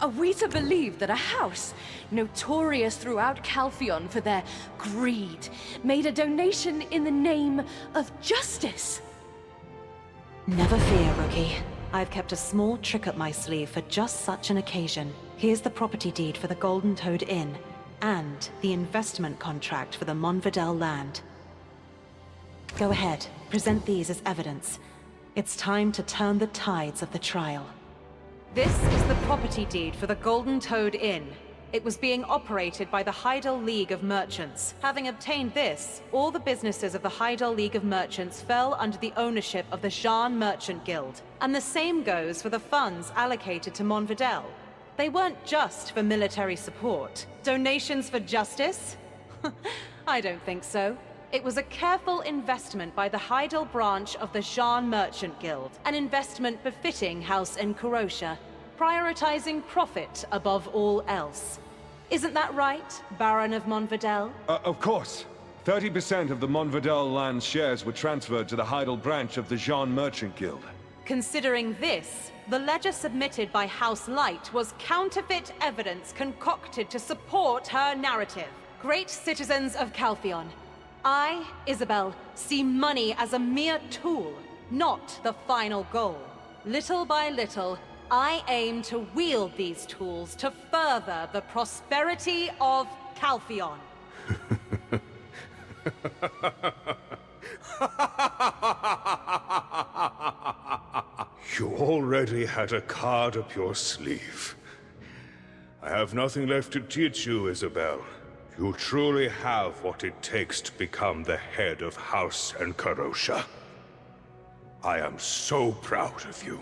Are we to believe that a house, notorious throughout Calpheon for their greed, made a donation in the name of justice? Never fear, Rookie. I've kept a small trick up my sleeve for just such an occasion. Here's the property deed for the Golden Toad Inn, and the investment contract for the Montfordel land. Go ahead, present these as evidence. It's time to turn the tides of the trial. This is the property deed for the Golden Toad Inn. It was being operated by the Hydael League of Merchants. Having obtained this, all the businesses of the Hydael League of Merchants fell under the ownership of the Shan Merchant Guild. And the same goes for the funds allocated to Montfordel. They weren't just for military support. Donations for justice? I don't think so. It was a careful investment by the Hydael branch of the Shan Merchant Guild. An investment befitting House Encarocia, prioritizing profit above all else. Isn't that right, Baron of Montfordel? Of course. 30% of the Montfordel land shares were transferred to the Hydael branch of the Shan Merchant Guild. Considering this, the ledger submitted by House Light was counterfeit evidence concocted to support her narrative. Great citizens of Calpheon, I, Isabel, see money as a mere tool, not the final goal. Little by little, I aim to wield these tools to further the prosperity of Calpheon. You already had a card up your sleeve. I have nothing left to teach you, Isabel. You truly have what it takes to become the head of House Encarocia. I am so proud of you.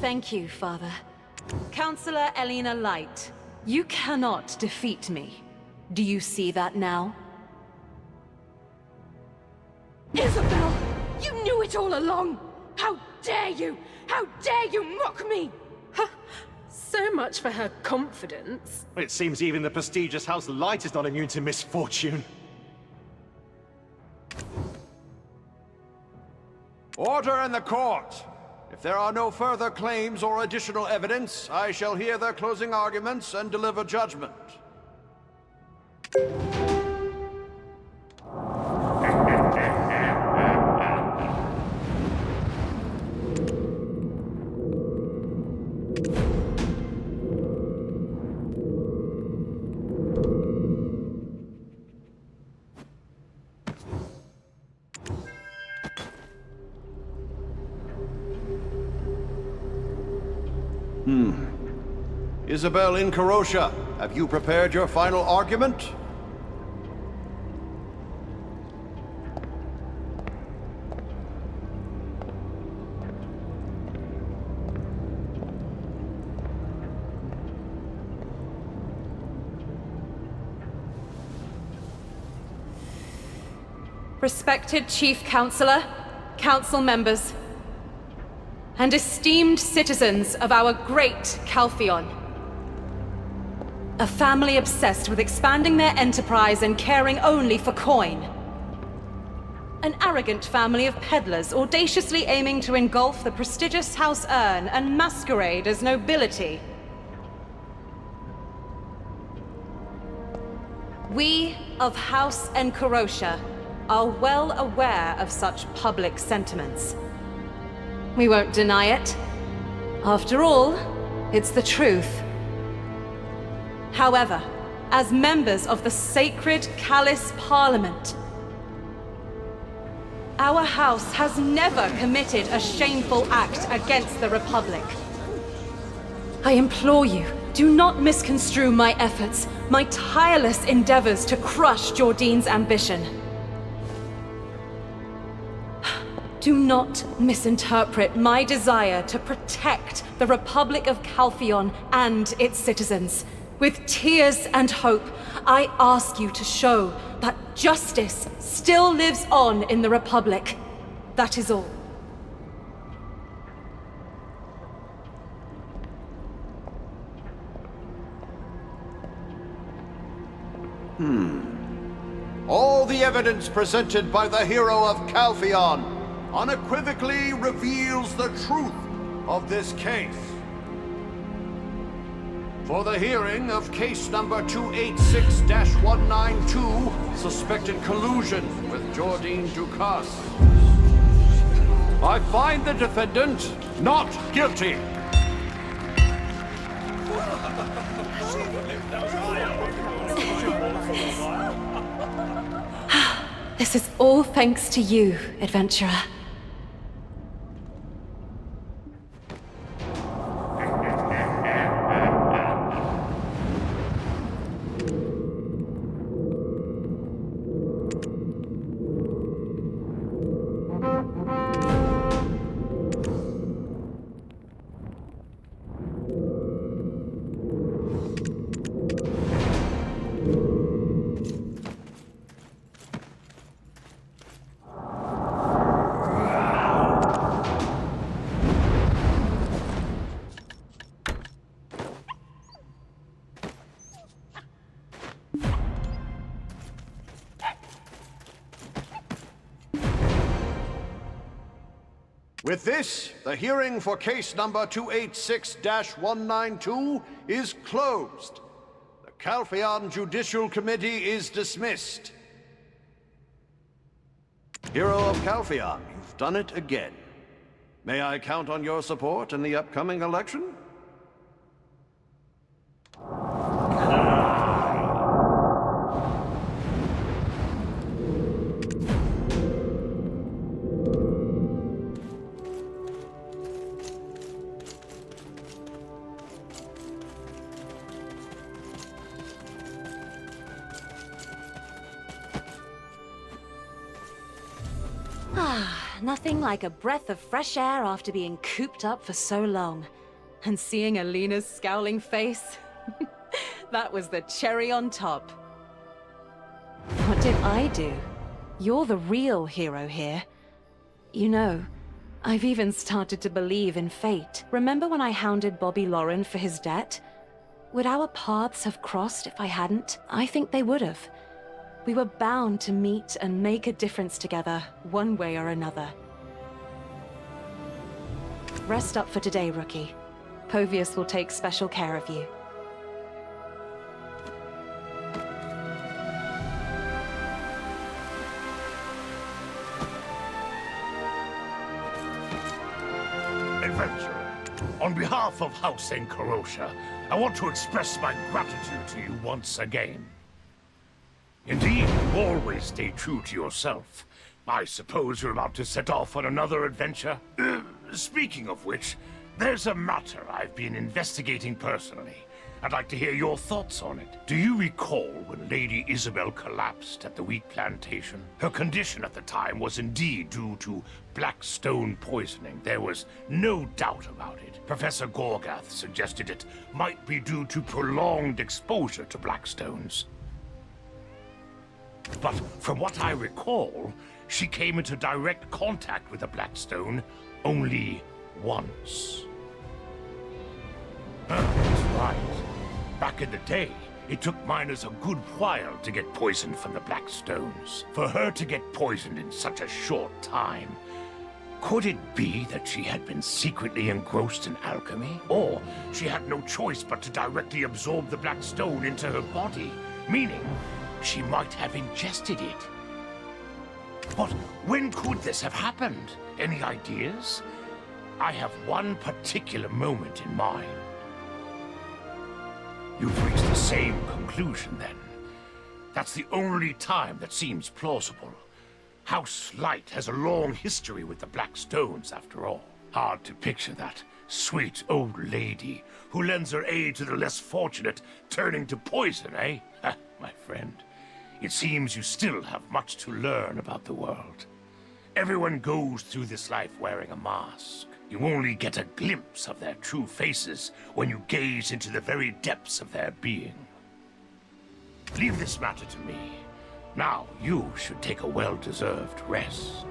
Thank you, Father. Counselor Elena Light, you cannot defeat me. Do you see that now? Isabel! You knew it all along! How dare you! How dare you mock me! So much for her confidence. It seems even the prestigious House Light is not immune to misfortune. Order in the court! If there are no further claims or additional evidence, I shall hear their closing arguments and deliver judgment. Isabel Encarocia, have you prepared your final argument? Respected Chief Counselor, Council members, and esteemed citizens of our great Calpheon. A family obsessed with expanding their enterprise and caring only for coin. An arrogant family of peddlers audaciously aiming to engulf the prestigious House Urn and masquerade as nobility. We of House Encarocia are well aware of such public sentiments. We won't deny it. After all, it's the truth. However, as members of the sacred Callis Parliament, Our house has never committed a shameful act against the Republic. I implore you, do not misconstrue my efforts, my tireless endeavors to crush Jordine's ambition. Do not misinterpret my desire to protect the Republic of Calpheon and its citizens. With tears and hope, I ask you to show that justice still lives on in the Republic. That is all. All the evidence presented by the hero of Calpheon unequivocally reveals the truth of this case. For the hearing of case number 286-192, suspected collusion with Jordine Ducasse, I find the defendant not guilty. This is all thanks to you, adventurer. With this, the hearing for case number 286-192 is closed. The Calpheon Judicial Committee is dismissed. Hero of Calpheon, you've done it again. May I count on your support in the upcoming election? Nothing like a breath of fresh air after being cooped up for so long. And seeing Alina's scowling face, that was the cherry on top. What did I do? You're the real hero here. You know, I've even started to believe in fate. Remember when I hounded Bobby Lauren for his debt? Would our paths have crossed if I hadn't? I think they would have. We were bound to meet and make a difference together, one way or another. Rest up for today, Rookie. Povius will take special care of you. Adventurer, on behalf of House Enkarosia, I want to express my gratitude to you once again. Indeed, you always stay true to yourself. I suppose you're about to set off on another adventure? Speaking of which, there's a matter I've been investigating personally. I'd like to hear your thoughts on it. Do you recall when Lady Isabel collapsed at the wheat plantation? Her condition at the time was indeed due to black stone poisoning. There was no doubt about it. Professor Gorgath suggested it might be due to prolonged exposure to black stones. But from what I recall, she came into direct contact with the Blackstone only once. That's right. Back in the day, it took miners a good while to get poisoned from the Blackstones. For her to get poisoned in such a short time, could it be that she had been secretly engrossed in alchemy? Or she had no choice but to directly absorb the Blackstone into her body, meaning she might have ingested it. But when could this have happened? Any ideas? I have one particular moment in mind. You've reached the same conclusion, then. That's the only time that seems plausible. House Light has a long history with the Black Stones, after all. Hard to picture that sweet old lady who lends her aid to the less fortunate turning to poison, eh? My friend, it seems you still have much to learn about the world. Everyone goes through this life wearing a mask. You only get a glimpse of their true faces when you gaze into the very depths of their being. Leave this matter to me. Now you should take a well-deserved rest.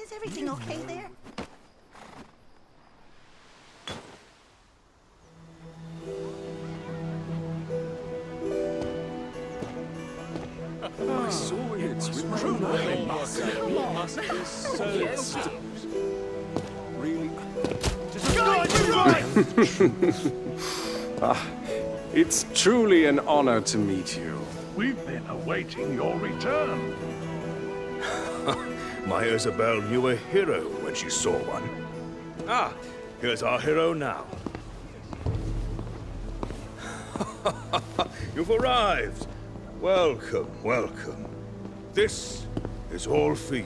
Is everything okay there? I saw it with true Really? It's truly an honor to meet you. We've been awaiting your return. My Isabel knew a hero when she saw one. Ah, here's our hero now. You've arrived. Welcome, welcome. This is all for you.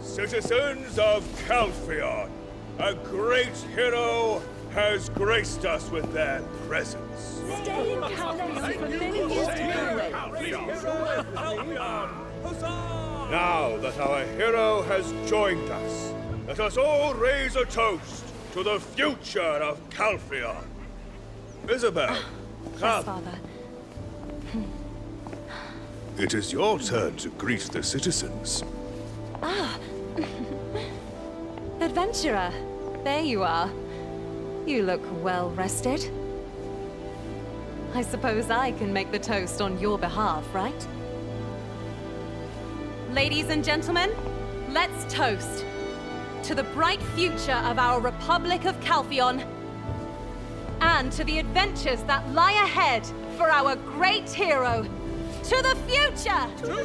Citizens of Calpheon, a great hero has graced us with their presence. Stay in Calpheon for many years to come. Now that our hero has joined us, let us all raise a toast to the future of Calpheon. Isabel, come. Yes, Father. It is your turn to greet the citizens. Ah! Adventurer, there you are. You look well rested. I suppose I can make the toast on your behalf, right? Ladies and gentlemen, let's toast to the bright future of our Republic of Calpheon and to the adventures that lie ahead for our great hero. To the future! To the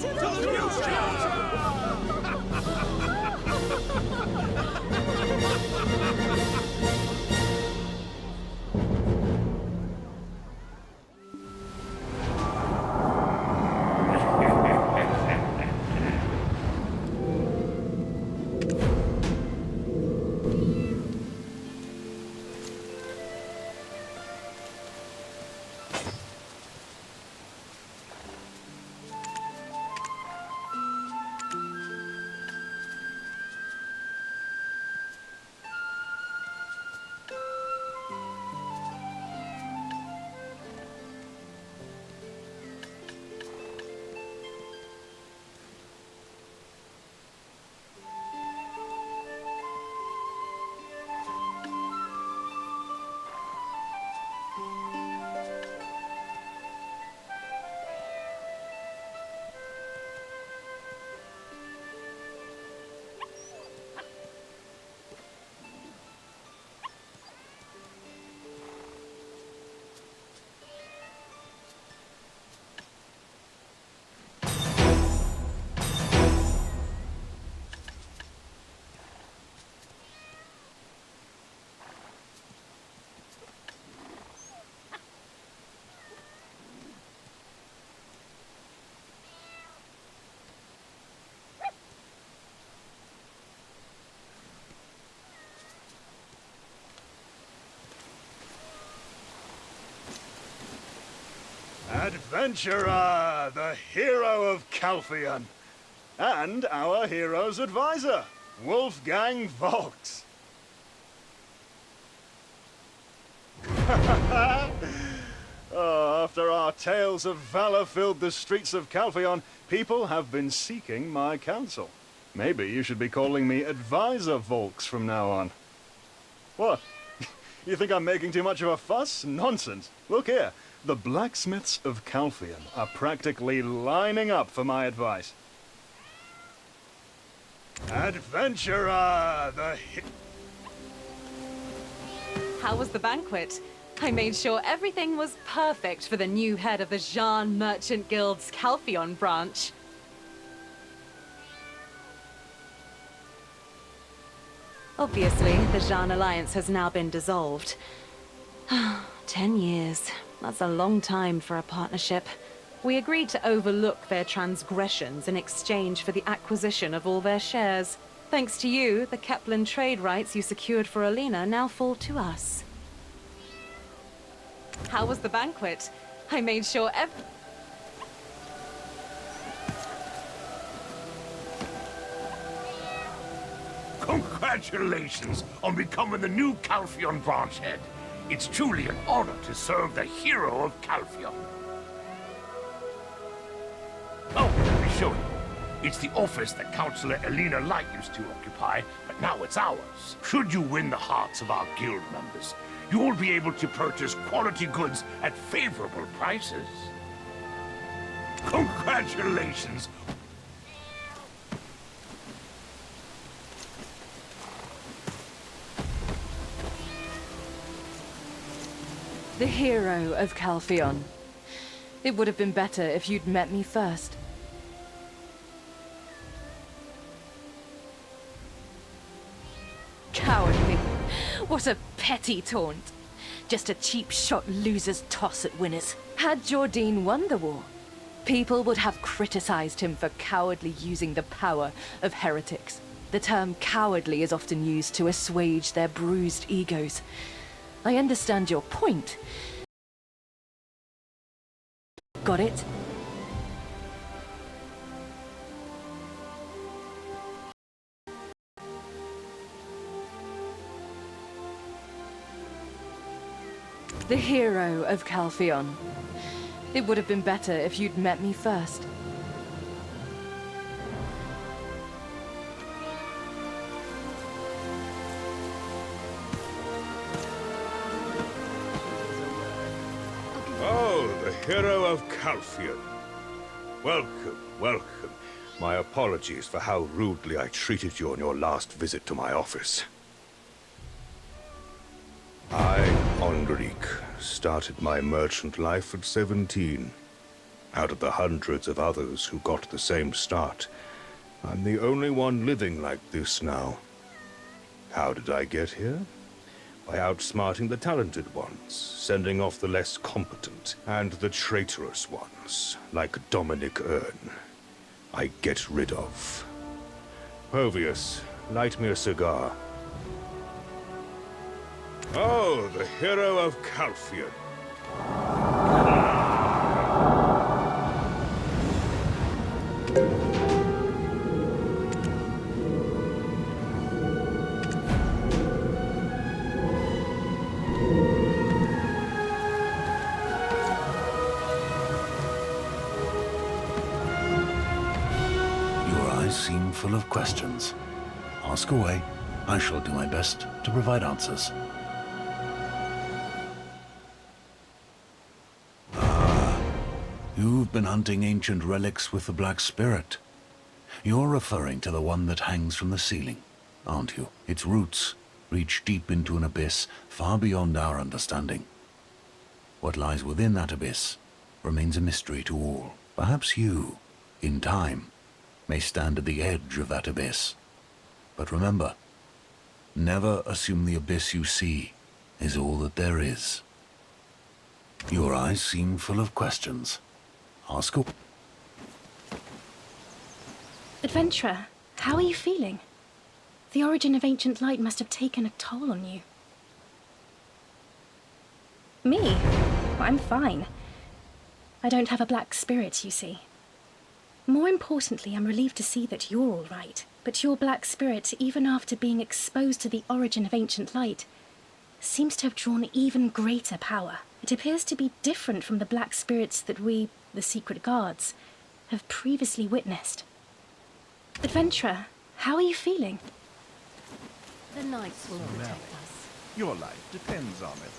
Adventurer, the hero of Calpheon. And our hero's advisor, Wolfgang Volks. Oh, after our tales of valor filled the streets of Calpheon, people have been seeking my counsel. Maybe you should be calling me Advisor Volks from now on. What? You think I'm making too much of a fuss? Nonsense. Look here. The blacksmiths of Calpheon are practically lining up for my advice. Adventurer, the How was the banquet? I made sure everything was perfect for the new head of the Jean Merchant Guild's Calpheon branch. Obviously, the Jean Alliance has now been dissolved. 10 years. That's a long time for a partnership. We agreed to overlook their transgressions in exchange for the acquisition of all their shares. Thanks to you, the Kepler trade rights you secured for Alina now fall to us. How was the banquet? I made sure Congratulations on becoming the new Calpheon branch head. It's truly an honor to serve the hero of Calpheon. Oh, let me show you. It's the office that Councillor Alina Light used to occupy, but now it's ours. Should you win the hearts of our guild members, you will be able to purchase quality goods at favorable prices. Congratulations! The hero of Calpheon. It would have been better if you'd met me first. Cowardly. What a petty taunt. Just a cheap shot loser's toss at winners. Had Jordine won the war, people would have criticized him for cowardly using the power of heretics. The term cowardly is often used to assuage their bruised egos. I understand your point. Got it? The hero of Calpheon. It would have been better if you'd met me first. Oh, the hero of Calpheon. Welcome, welcome. My apologies for how rudely I treated you on your last visit to my office. I, Enrique, started my merchant life at 17. Out of the hundreds of others who got the same start, I'm the only one living like this now. How did I get here? By outsmarting the talented ones, sending off the less competent, and the traitorous ones, like Dominic Earn. I get rid of. Povius, light me a cigar. Oh, the hero of Calpheon. Your eyes seem full of questions. Ask away. I shall do my best to provide answers. You've been hunting ancient relics with the Black Spirit. You're referring to the one that hangs from the ceiling, aren't you? Its roots reach deep into an abyss far beyond our understanding. What lies within that abyss remains a mystery to all. Perhaps you, in time, may stand at the edge of that abyss. But remember, never assume the abyss you see is all that there is. Your eyes seem full of questions. Ask away. Adventurer, how are you feeling? The origin of ancient light must have taken a toll on you. Me? I'm fine. I don't have a black spirit, you see. More importantly, I'm relieved to see that you're all right. But your black spirit, even after being exposed to the origin of ancient light, seems to have drawn even greater power. It appears to be different from the black spirits that we, the Secret Guards, have previously witnessed. Adventurer, how are you feeling? The Knights will protect us. Your life depends on it.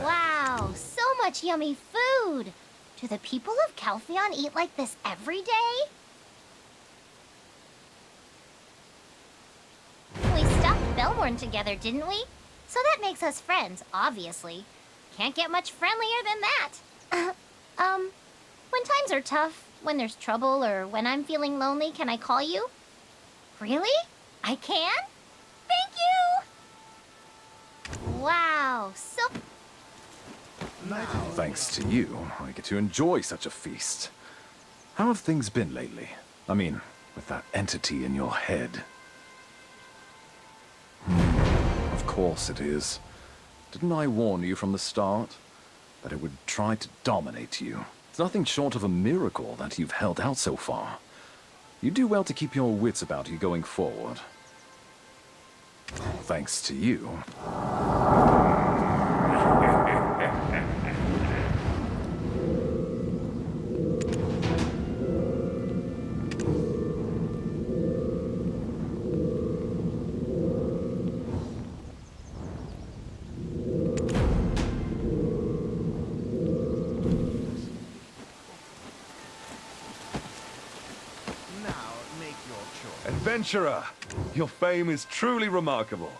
Wow, so much yummy food! Do the people of Calpheon eat like this every day? We stopped Belmorn together, didn't we? So that makes us friends, obviously. Can't get much friendlier than that. When times are tough, when there's trouble, or when I'm feeling lonely, can I call you? Really? I can? Thank you! Wow, so... Thanks to you, I get to enjoy such a feast. How have things been lately? I mean, with that entity in your head. Of course it is. Didn't I warn you from the start? That it would try to dominate you. It's nothing short of a miracle that you've held out so far. You do well to keep your wits about you going forward. Thanks to you. Adventurer, your fame is truly remarkable.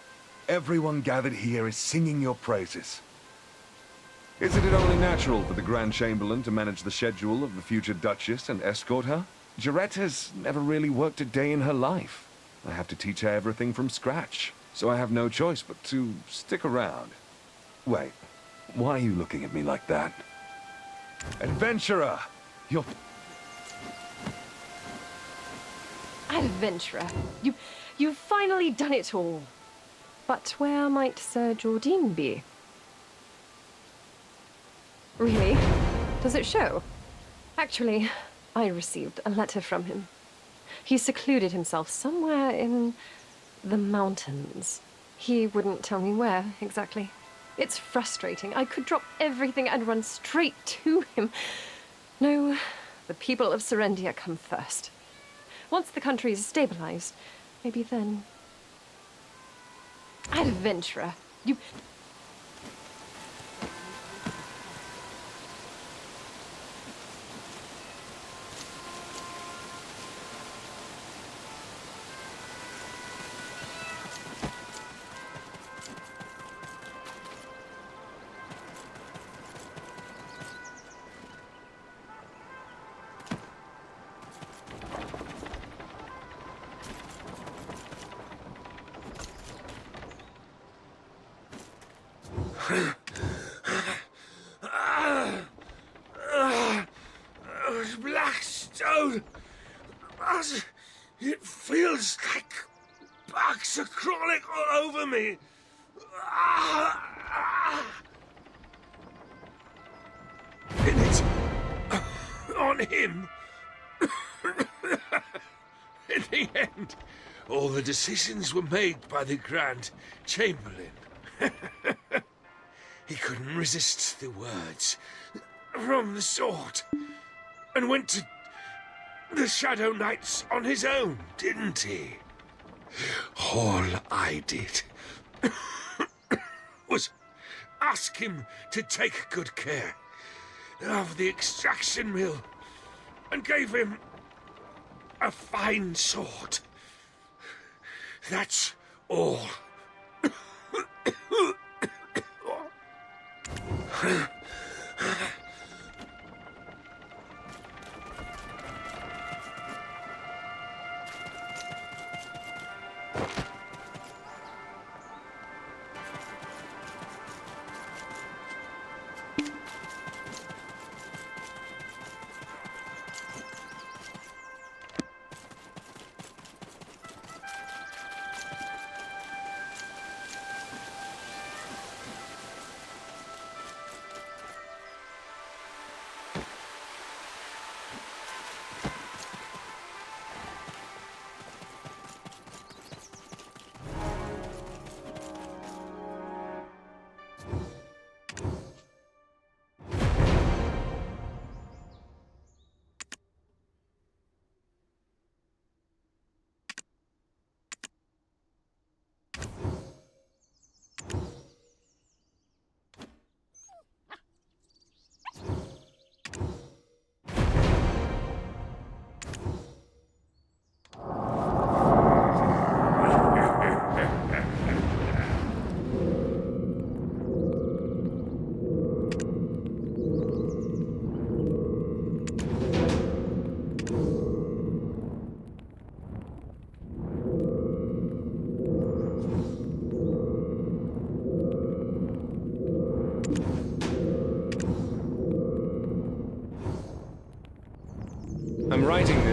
Everyone gathered here is singing your praises. Isn't it only natural for the Grand Chamberlain to manage the schedule of the future Duchess and escort her? Jarette has never really worked a day in her life. I have to teach her everything from scratch, so I have no choice but to stick around. Wait, why are you looking at me like that? Adventurer, you're... Adventurer, you've finally done it all. But where might Sir Jordine be? Really? Does it show? Actually, I received a letter from him. He secluded himself somewhere in the mountains. He wouldn't tell me where, exactly. It's frustrating. I could drop everything and run straight to him. No, the people of Serendia come first. Once the country is stabilized, maybe then... Adventurer, you... Black stone. It feels like bugs are crawling all over me. In it, on him. In the end, all the decisions were made by the Grand Chamberlain. He couldn't resist the words from the sword and went to the Shadow Knights on his own, didn't he? All I did was ask him to take good care of the extraction mill and gave him a fine sword. That's all.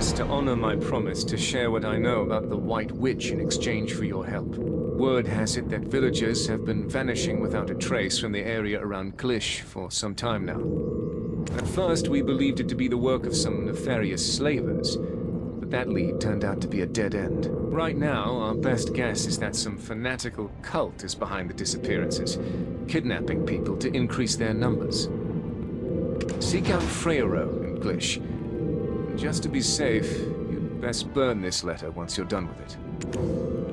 this to honor my promise to share what I know about the White Witch in exchange for your help. Word has it that villagers have been vanishing without a trace from the area around Glish for some time now. At first, we believed it to be the work of some nefarious slavers, but that lead turned out to be a dead end. Right now, our best guess is that some fanatical cult is behind the disappearances, kidnapping people to increase their numbers. Seek out Freyro in Glish. And just to be safe, you'd best burn this letter once you're done with it.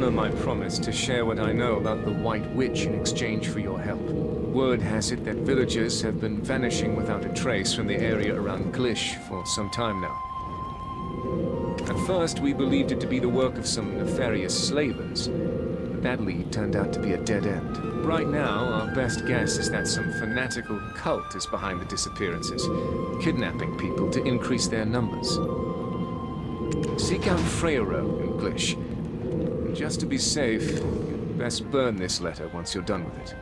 honor my promise to share what I know about the White Witch in exchange for your help. Word has it that villagers have been vanishing without a trace from the area around Glish for some time now. At first, we believed it to be the work of some nefarious slavers, but that lead turned out to be a dead end. Right now, our best guess is that some fanatical cult is behind the disappearances, kidnapping people to increase their numbers. Seek out Freyro in Glish. And just to be safe, you'd best burn this letter once you're done with it.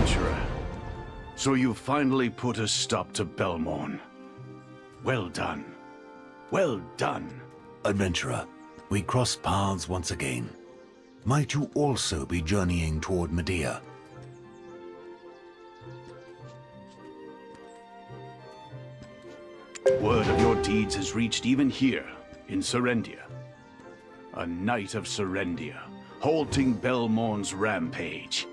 Adventurer. So you finally put a stop to Belmorn. Well done. Well done. Adventurer, we cross paths once again. Might you also be journeying toward Medea? Word of your deeds has reached even here, in Serendia. A knight of Serendia, halting Belmorn's rampage.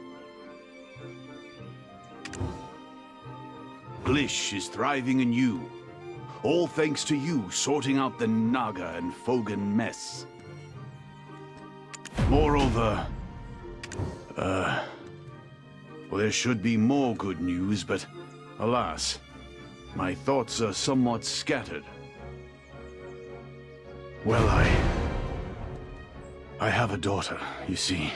Glish is thriving anew. All thanks to you sorting out the Naga and Fogan mess. Moreover, well, there should be more good news, but alas, my thoughts are somewhat scattered. Well, I have a daughter, you see.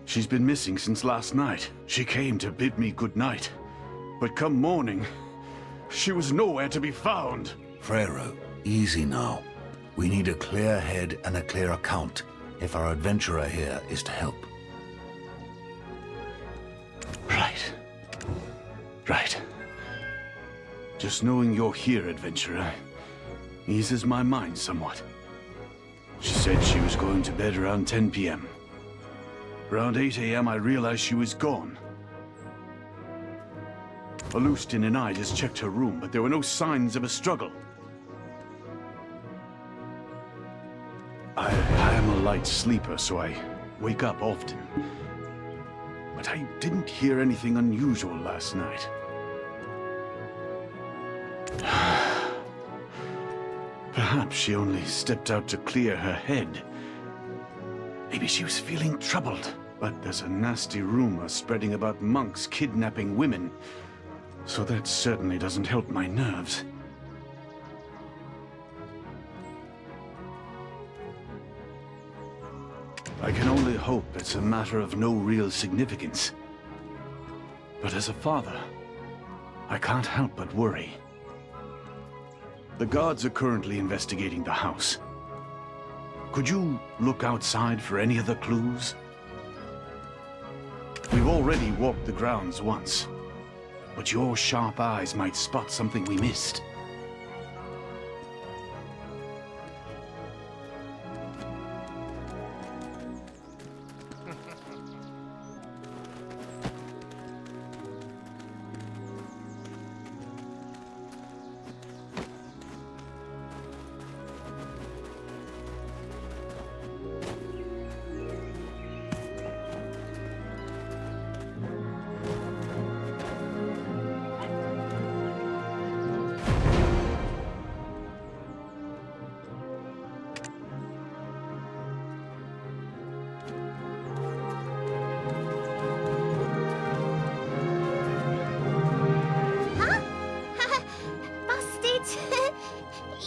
She's been missing since last night. She came to bid me good night, but come morning, she was nowhere to be found. Freyro, easy now. We need a clear head and a clear account if our adventurer here is to help. Right. Just knowing you're here, adventurer, eases my mind somewhat. She said she was going to bed around 10 p.m. Around 8 a.m. I realized she was gone. Alustin and I just checked her room, but there were no signs of a struggle. I am a light sleeper, so I wake up often. But I didn't hear anything unusual last night. Perhaps she only stepped out to clear her head. Maybe she was feeling troubled. But there's a nasty rumor spreading about monks kidnapping women, so that certainly doesn't help my nerves. I can only hope it's a matter of no real significance. But as a father, I can't help but worry. The guards are currently investigating the house. Could you look outside for any other clues? We've already walked the grounds once, but your sharp eyes might spot something we missed.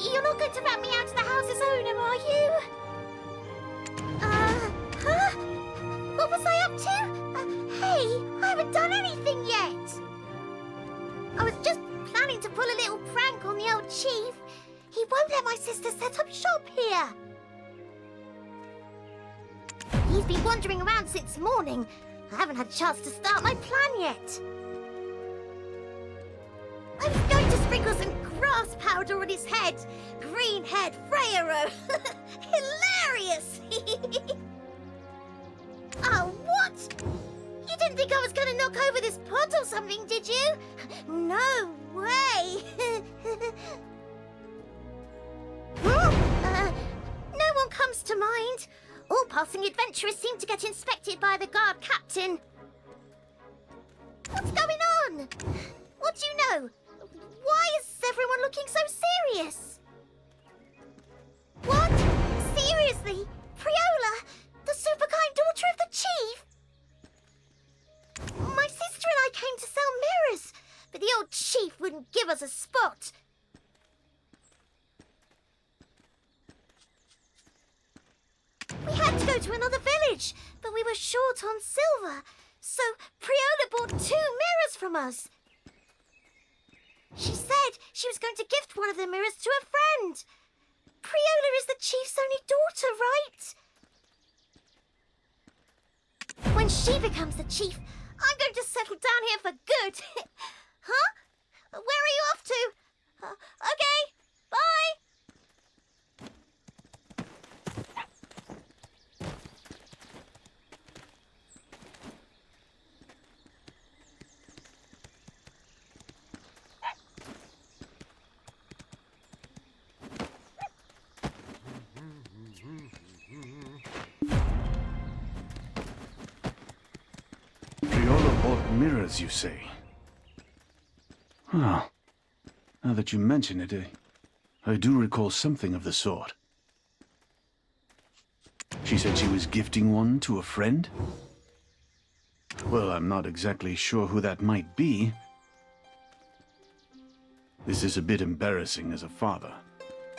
You're not going to rat me out of the house's owner, are you? Huh? What was I up to? Hey, I haven't done anything yet. I was just planning to pull a little prank on the old chief. He won't let my sister set up shop here. He's been wandering around since morning. I haven't had a chance to start my plan yet. I was going to sprinkle some grass powder on his head. Green-haired Freyro. Hilarious! Oh, what? You didn't think I was going to knock over this pot or something, did you? No way! No one comes to mind. All passing adventurers seem to get inspected by the guard captain. What's going on? What do you know? Why is everyone looking so serious? What? Seriously? Priola? The super kind daughter of the chief? My sister and I came to sell mirrors, but the old chief wouldn't give us a spot. We had to go to another village, but we were short on silver, so Priola bought 2 mirrors from us. She said she was going to gift one of the mirrors to a friend. Priola is the chief's only daughter, right? When she becomes the chief, I'm going to settle down here for good. Huh? Where are you off to? Okay, bye! Priola bought mirrors, you say? Huh. Now that you mention it, I do recall something of the sort. She said she was gifting one to a friend? Well, I'm not exactly sure who that might be. This is a bit embarrassing as a father,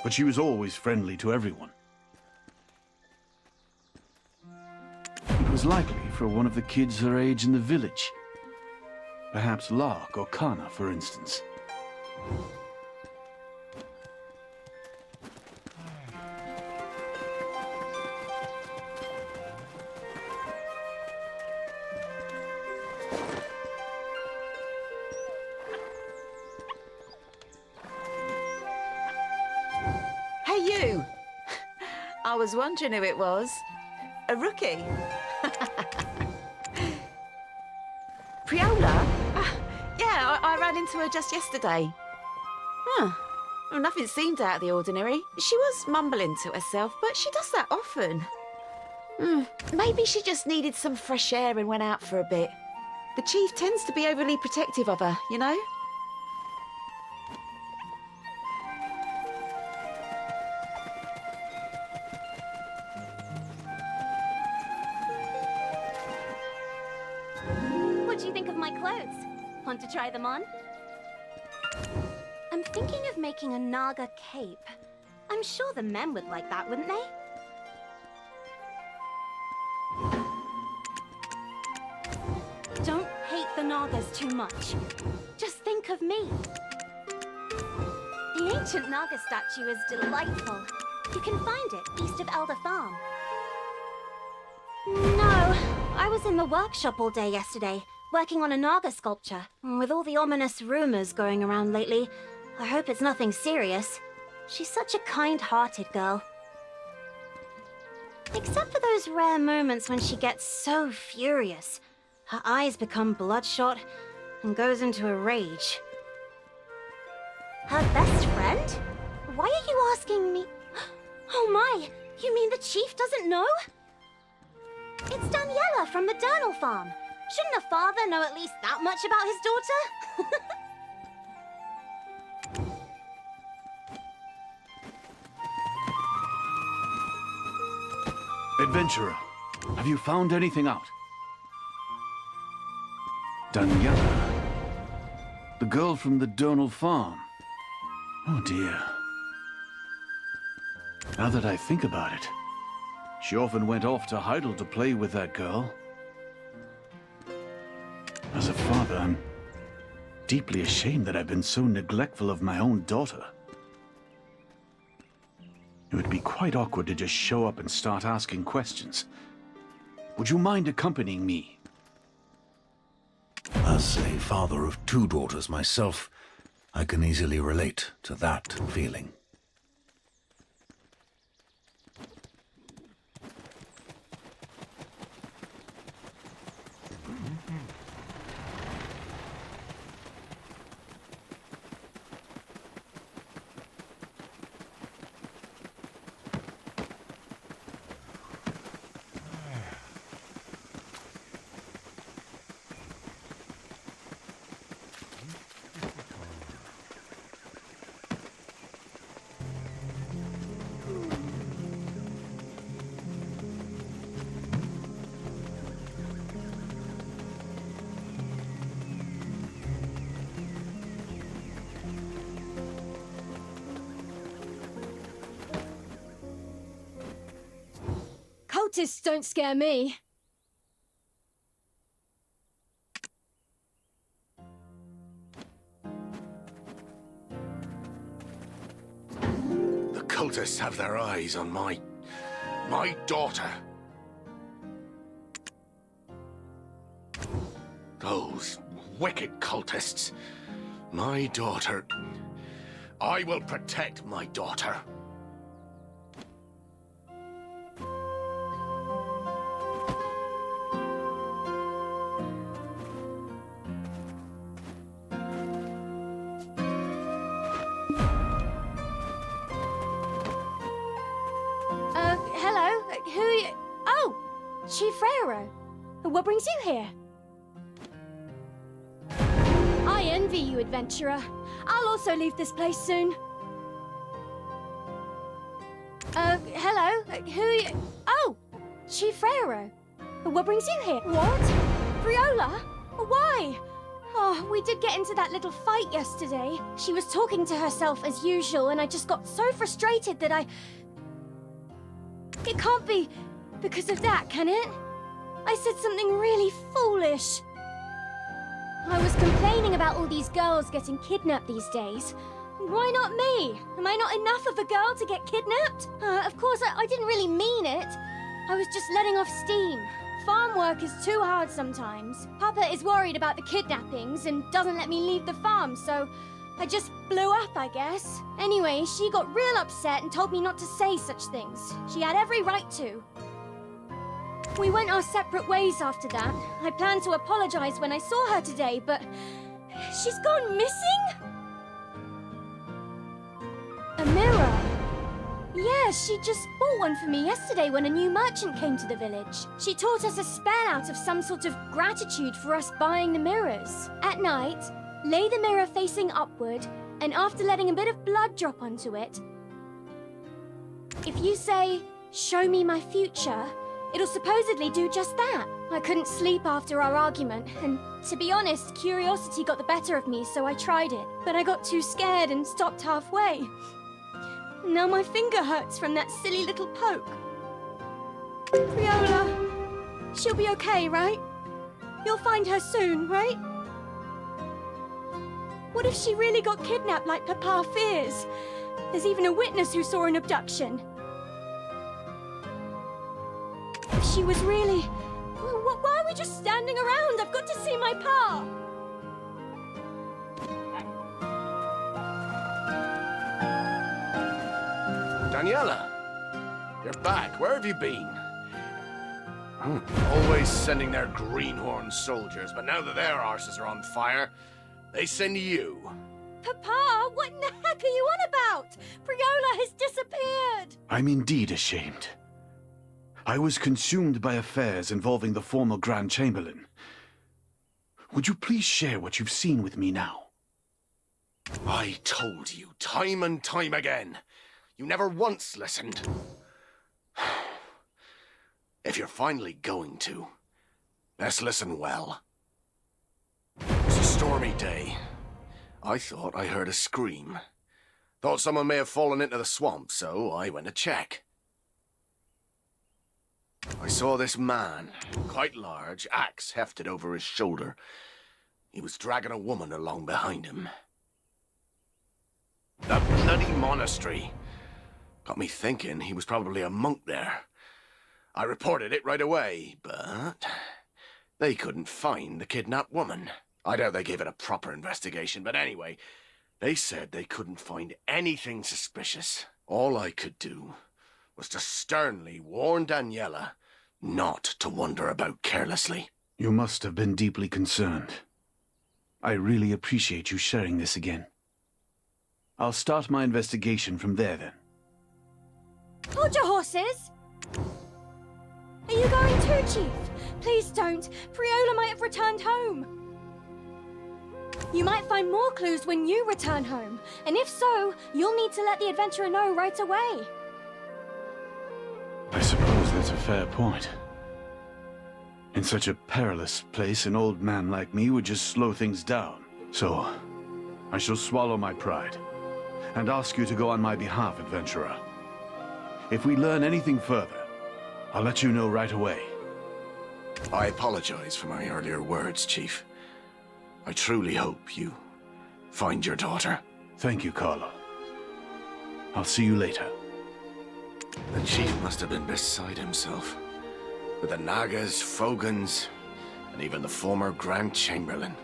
but she was always friendly to everyone. It was likely for one of the kids her age in the village. Perhaps Lark or Kana, for instance. Hey, you! I was wondering who it was. A rookie? Priola? Yeah, I ran into her just yesterday. Huh. Well, nothing seemed out of the ordinary. She was mumbling to herself, but she does that often. Maybe she just needed some fresh air and went out for a bit. The chief tends to be overly protective of her, you know? What do you think of my clothes? Want to try them on? I'm thinking of making a Naga cape. I'm sure the men would like that, wouldn't they? Don't hate the Nagas too much. Just think of me. The ancient Naga statue is delightful. You can find it east of Elder Farm. No, I was in the workshop all day yesterday, working on a Naga sculpture. With all the ominous rumors going around lately, I hope it's nothing serious. She's such a kind-hearted girl. Except for those rare moments when she gets so furious. Her eyes become bloodshot and goes into a rage. Her best friend? Why are you asking me? Oh my, you mean the chief doesn't know? It's Daniela from the Durnal Farm. Shouldn't a father know at least that much about his daughter? Adventurer, have you found anything out? Daniela? The girl from the Durnal Farm? Oh dear. Now that I think about it, she often went off to Heidel to play with that girl. As a father, I'm deeply ashamed that I've been so neglectful of my own daughter. It would be quite awkward to just show up and start asking questions. Would you mind accompanying me? As a father of two daughters myself, I can easily relate to that feeling. Cultists don't scare me. The cultists have their eyes on my daughter. wicked cultists. My daughter... I will protect my daughter. Hello? Who are you? Oh! Chief Rairo. What brings you here? I envy you, adventurer. I'll also leave this place soon. Hello? Who are you? Oh! Chief Rairo. What brings you here? What? Priola? Why? Oh, we did get into that little fight yesterday. She was talking to herself as usual, and I just got so frustrated that I... It can't be because of that, can it? I said something really foolish. I was complaining about all these girls getting kidnapped these days. Why not me? Am I not enough of a girl to get kidnapped? Of course, I didn't really mean it. I was just letting off steam. Farm work is too hard sometimes. Papa is worried about the kidnappings and doesn't let me leave the farm, so I just blew up, I guess. Anyway, she got real upset and told me not to say such things. She had every right to. We went our separate ways after that. I planned to apologize when I saw her today, but she's gone missing? A mirror? Yeah, she just bought one for me yesterday when a new merchant came to the village. She taught us a spell out of some sort of gratitude for us buying the mirrors. At night, lay the mirror facing upward, and after letting a bit of blood drop onto it, if you say, "Show me my future," it'll supposedly do just that. I couldn't sleep after our argument, and to be honest, curiosity got the better of me, so I tried it. But I got too scared and stopped halfway. Now my finger hurts from that silly little poke. Priola, she'll be okay, right? You'll find her soon, right? What if she really got kidnapped like Papa fears? There's even a witness who saw an abduction. If she was really... Why are we just standing around? I've got to see my Pa! Daniela! You're back. Where have you been? Always sending their greenhorn soldiers, but now that their arses are on fire, they send you. Papa, what in the heck are you on about? Priola has disappeared! I'm indeed ashamed. I was consumed by affairs involving the former Grand Chamberlain. Would you please share what you've seen with me now? I told you time and time again. You never once listened. If you're finally going to, best listen well. It was a stormy day. I thought I heard a scream. Thought someone may have fallen into the swamp, so I went to check. I saw this man, quite large, axe hefted over his shoulder. He was dragging a woman along behind him. That bloody monastery got me thinking he was probably a monk there. I reported it right away, but they couldn't find the kidnapped woman. I doubt they gave it a proper investigation, but anyway, they said they couldn't find anything suspicious. All I could do was to sternly warn Daniela not to wander about carelessly. You must have been deeply concerned. I really appreciate you sharing this again. I'll start my investigation from there, then. Hold your horses! Are you going too, Chief? Please don't. Priola might have returned home. You might find more clues when you return home, and if so, you'll need to let the adventurer know right away. I suppose that's a fair point. In such a perilous place, an old man like me would just slow things down. So, I shall swallow my pride, and ask you to go on my behalf, adventurer. If we learn anything further, I'll let you know right away. I apologize for my earlier words, Chief. I truly hope you find your daughter. Thank you, Carlo. I'll see you later. The Chief must have been beside himself. With the Nagas, Fogans, and even the former Grand Chamberlain.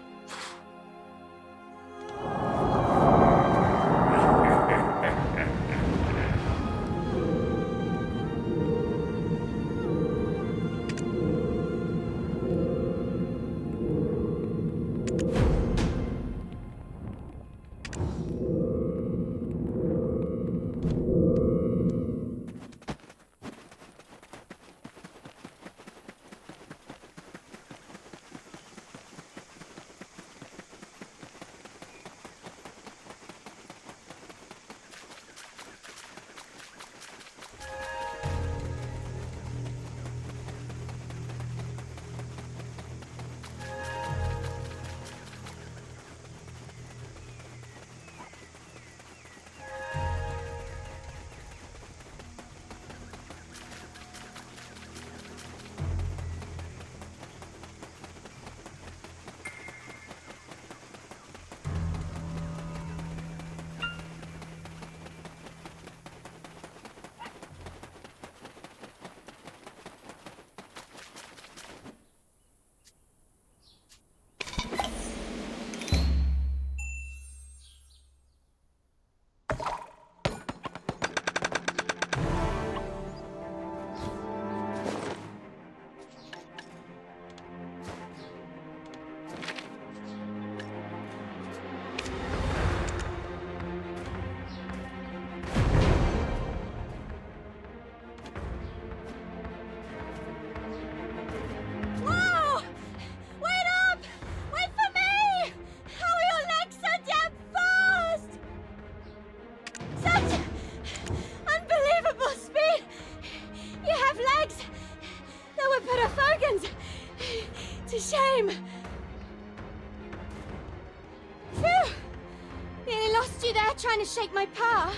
lost you there trying to shake my pa.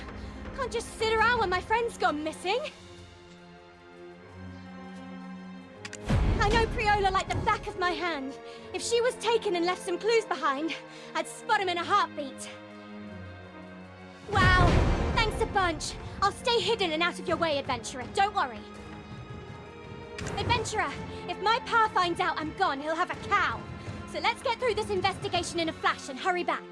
Can't just sit around when my friend's gone missing. I know Priola like the back of my hand. If she was taken and left some clues behind, I'd spot him in a heartbeat. Wow, thanks a bunch. I'll stay hidden and out of your way, Adventurer. Don't worry. Adventurer, if my pa finds out I'm gone, he'll have a cow. So let's get through this investigation in a flash and hurry back.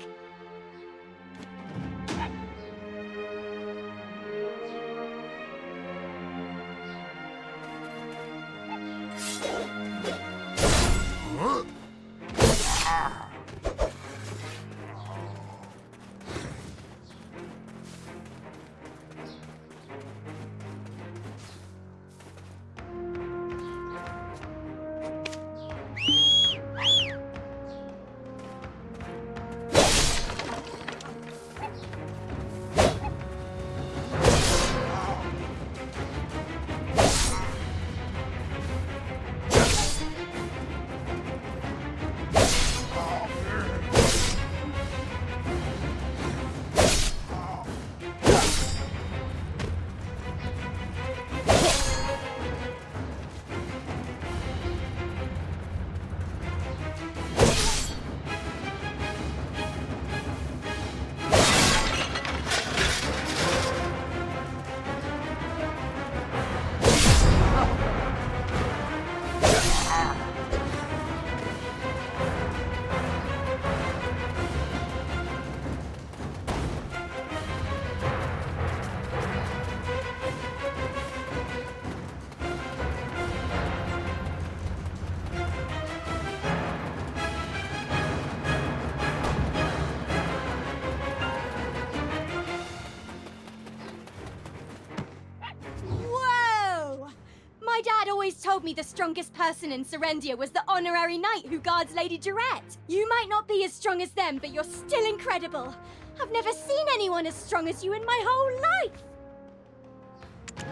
My dad always told me the strongest person in Serendia was the honorary knight who guards Lady Durette. You might not be as strong as them, but you're still incredible. I've never seen anyone as strong as you in my whole life.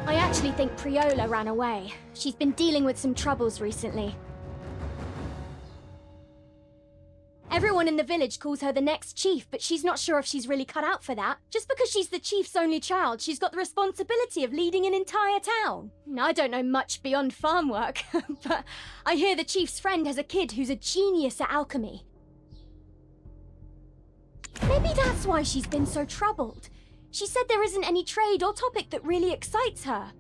I actually think Priola ran away. She's been dealing with some troubles recently. Everyone in the village calls her the next chief, but she's not sure if she's really cut out for that. Just because she's the chief's only child, she's got the responsibility of leading an entire town. I don't know much beyond farm work, but I hear the chief's friend has a kid who's a genius at alchemy. Maybe that's why she's been so troubled. She said there isn't any trade or topic that really excites her.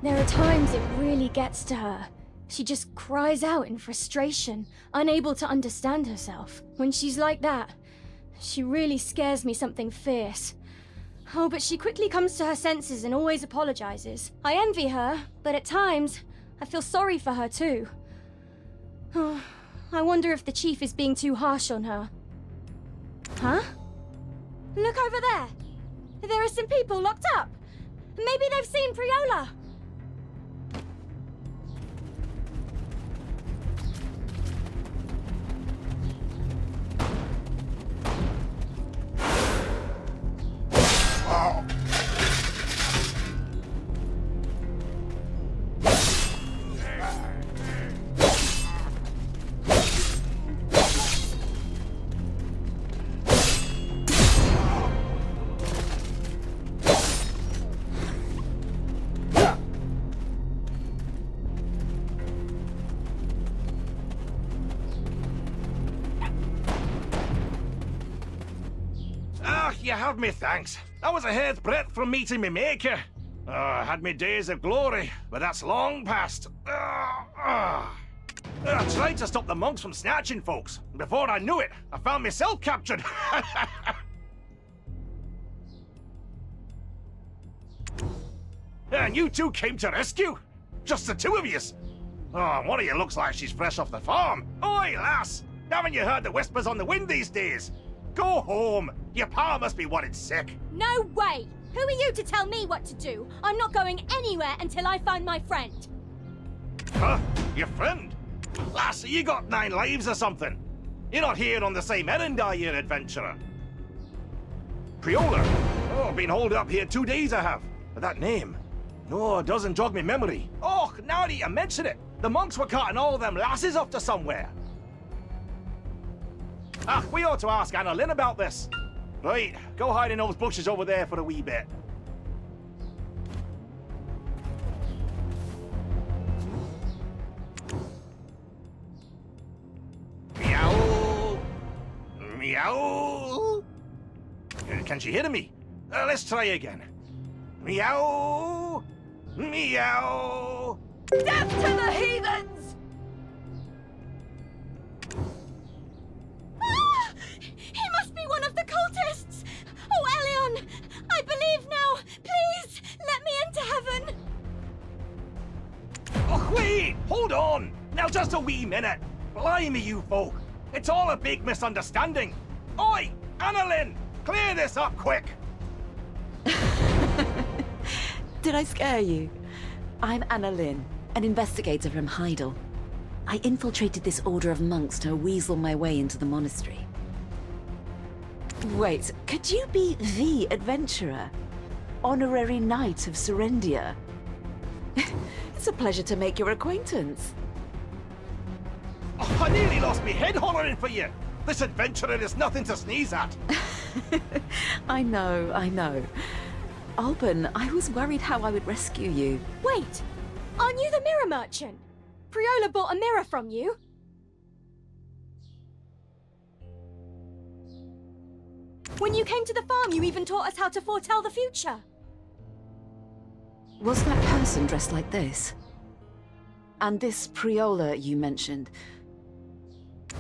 There are times it really gets to her. She just cries out in frustration, unable to understand herself. When she's like that, she really scares me something fierce. Oh, but she quickly comes to her senses and always apologizes. I envy her, but at times, I feel sorry for her too. Oh, I wonder if the chief is being too harsh on her. Huh? Look over there! There are some people locked up! Maybe they've seen Priola! You have me thanks. That was a hair's breadth from meeting me maker. I had me days of glory, but that's long past. I tried to stop the monks from snatching folks. Before I knew it, I found myself captured. And you two came to rescue? Just the two of yous? Oh, one of you looks like she's fresh off the farm. Oi, lass! Haven't you heard the whispers on the wind these days? Go home! Your pa must be worried sick. No way! Who are you to tell me what to do? I'm not going anywhere until I find my friend. Huh? Your friend? Lass, you got 9 lives or something. You're not here on the same errand, are you, adventurer? Priola? Oh, I've been holed up here 2 days, I have. But that name? No, it doesn't jog me memory. Oh, now that you mention it, the monks were carting all them lasses off to somewhere. We ought to ask Annalyn about this. Right, go hide in those bushes over there for a wee bit. Meow! Meow! Can she hear me? Let's try again. Meow! Meow! Death to the heathens! Ah! He must be one of the cultists! Oh, Elion! I believe now! Please, let me into heaven! Oh, wait! Hold on! Now just a wee minute! Blimey, you folk! It's all a big misunderstanding! Oi! Annalyn! Clear this up quick! Did I scare you? I'm Annalyn, an investigator from Heidel. I infiltrated this order of monks to weasel my way into the monastery. Wait, could you be the adventurer? Honorary Knight of Serendia? It's a pleasure to make your acquaintance. Oh, I nearly lost me head hollering for you! This adventurer is nothing to sneeze at! I know. Alban, I was worried how I would rescue you. Wait! Aren't you the mirror merchant? Priola bought a mirror from you. When you came to the farm, you even taught us how to foretell the future. Was that person dressed like this? And this Priola you mentioned?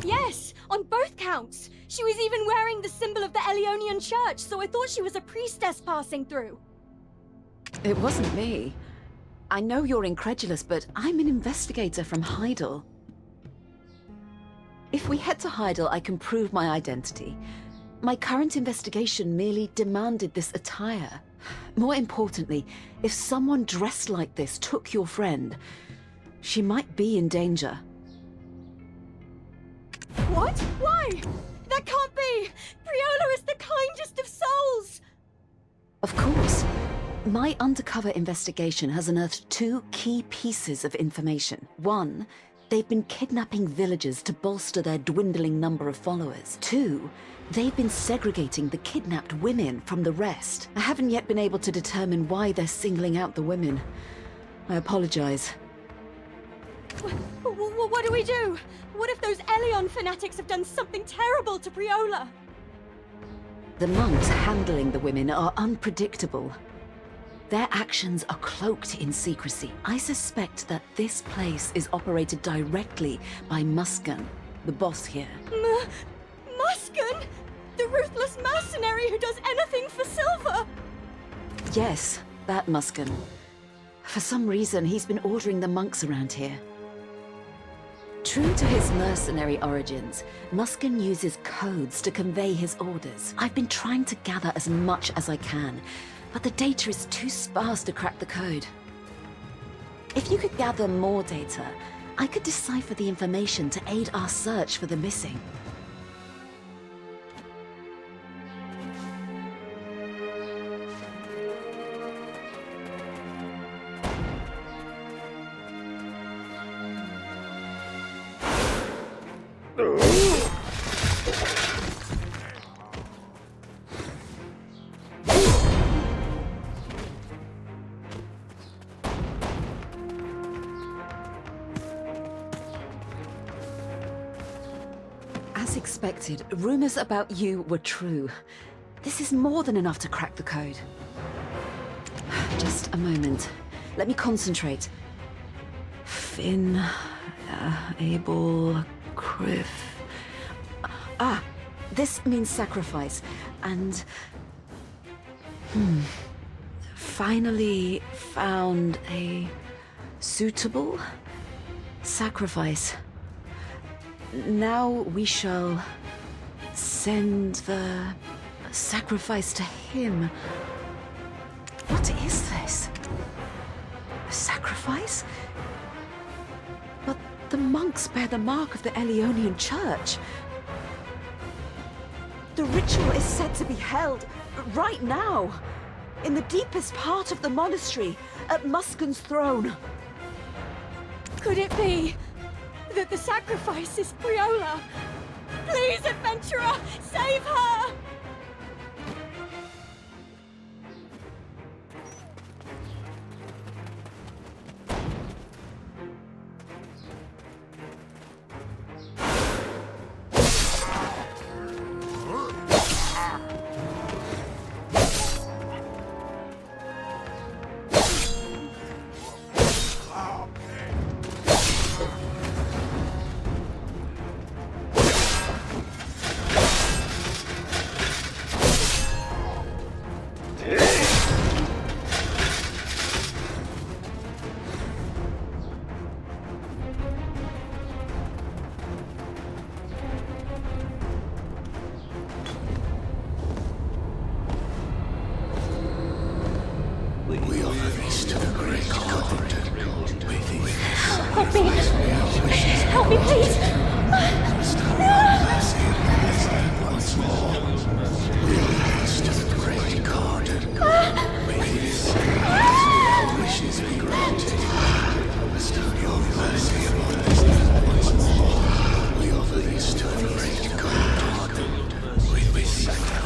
Yes, on both counts. She was even wearing the symbol of the Elionian Church, so I thought she was a priestess passing through. It wasn't me. I know you're incredulous, but I'm an investigator from Heidel. If we head to Heidel, I can prove my identity. My current investigation merely demanded this attire. More importantly, if someone dressed like this took your friend, she might be in danger. What? Why? That can't be! Priola is the kindest of souls! Of course. My undercover investigation has unearthed two key pieces of information. One, they've been kidnapping villagers to bolster their dwindling number of followers. Two, they've been segregating the kidnapped women from the rest. I haven't yet been able to determine why they're singling out the women. I apologize. What do we do? What if those Elion fanatics have done something terrible to Priola? The monks handling the women are unpredictable. Their actions are cloaked in secrecy. I suspect that this place is operated directly by Muskan, the boss here. Muskan? The ruthless mercenary who does anything for silver? Yes, that Muskan. For some reason, he's been ordering the monks around here. True to his mercenary origins, Muskan uses codes to convey his orders. I've been trying to gather as much as I can, but the data is too sparse to crack the code. If you could gather more data, I could decipher the information to aid our search for the missing. As expected, rumors about you were true. This is more than enough to crack the code. Just a moment. Let me concentrate. Finn, Abel, Criff... Ah, this means sacrifice, and... Finally found a suitable sacrifice. Now we shall send the sacrifice to him. What is this? A sacrifice? But the monks bear the mark of the Elionian Church. The ritual is said to be held right now, in the deepest part of the monastery, at Muskan's throne. Could it be that the sacrifice is Priola? Please, adventurer, save her! We offer this to the great God. Help me! Help me, please! Once more, we offer this to the great God. May wishes be granted. Bestow your mercy upon us once more. We offer this to the great God. We sacrifice.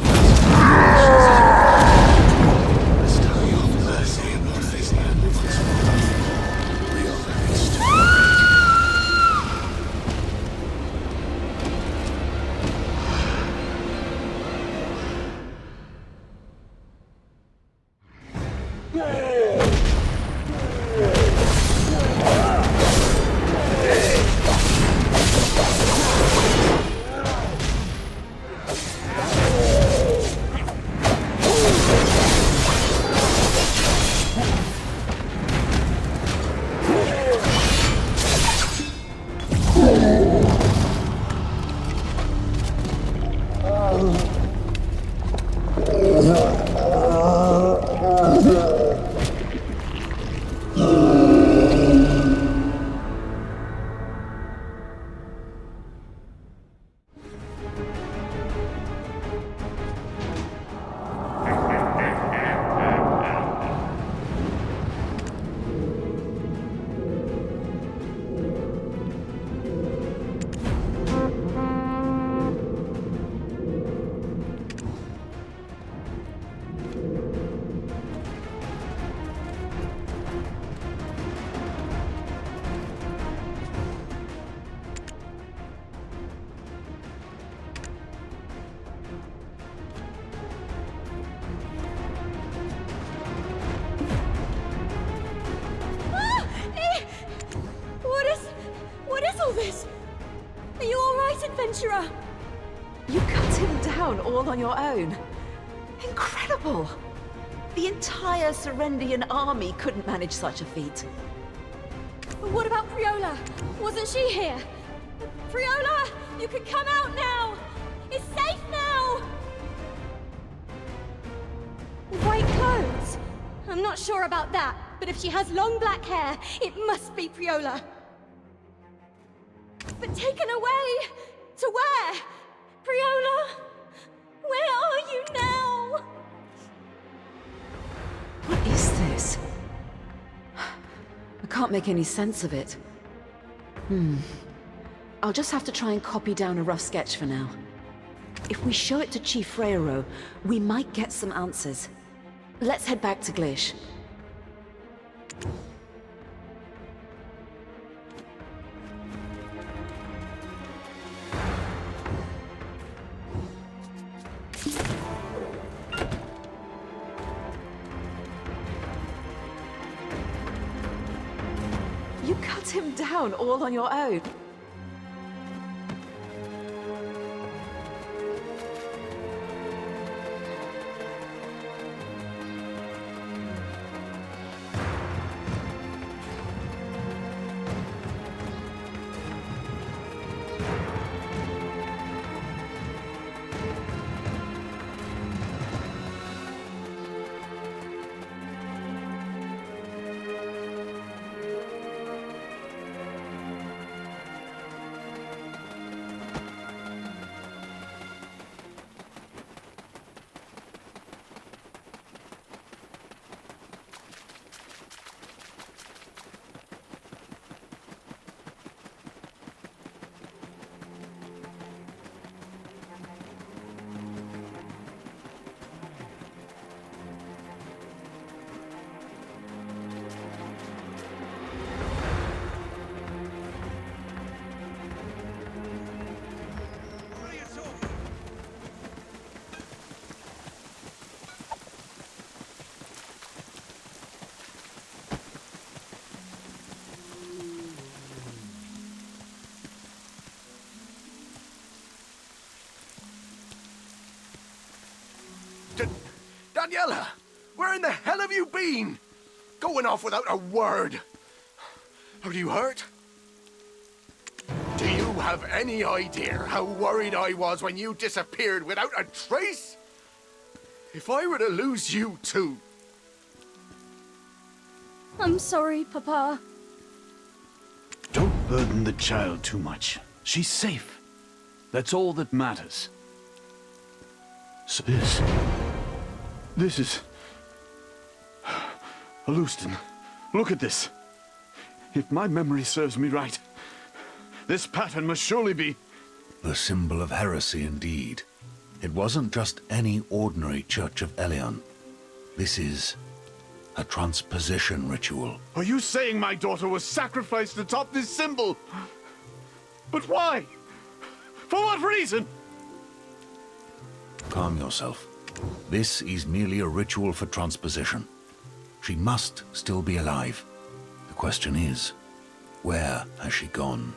Are you alright, adventurer? You cut him down all on your own. Incredible! The entire Serendian army couldn't manage such a feat. What about Priola? Wasn't she here? Priola, you can come out now! It's safe now! White clothes? I'm not sure about that, but if she has long black hair, it must be Priola. But taken away? To where? Priola? Where are you now? What is this? I can't make any sense of it. I'll just have to try and copy down a rough sketch for now. If we show it to Chief Freiro, we might get some answers. Let's head back to Glish. You cut him down all on your own. Daniela, where in the hell have you been? Going off without a word. Are you hurt? Do you have any idea how worried I was when you disappeared without a trace? If I were to lose you too... I'm sorry, Papa. Don't burden the child too much. She's safe. That's all that matters. So this is... Alustin, look at this. If my memory serves me right, this pattern must surely be... The symbol of heresy indeed. It wasn't just any ordinary Church of Elion. This is a transposition ritual. Are you saying my daughter was sacrificed atop this symbol? But why? For what reason? Calm yourself. This is merely a ritual for transposition. She must still be alive. The question is, where has she gone?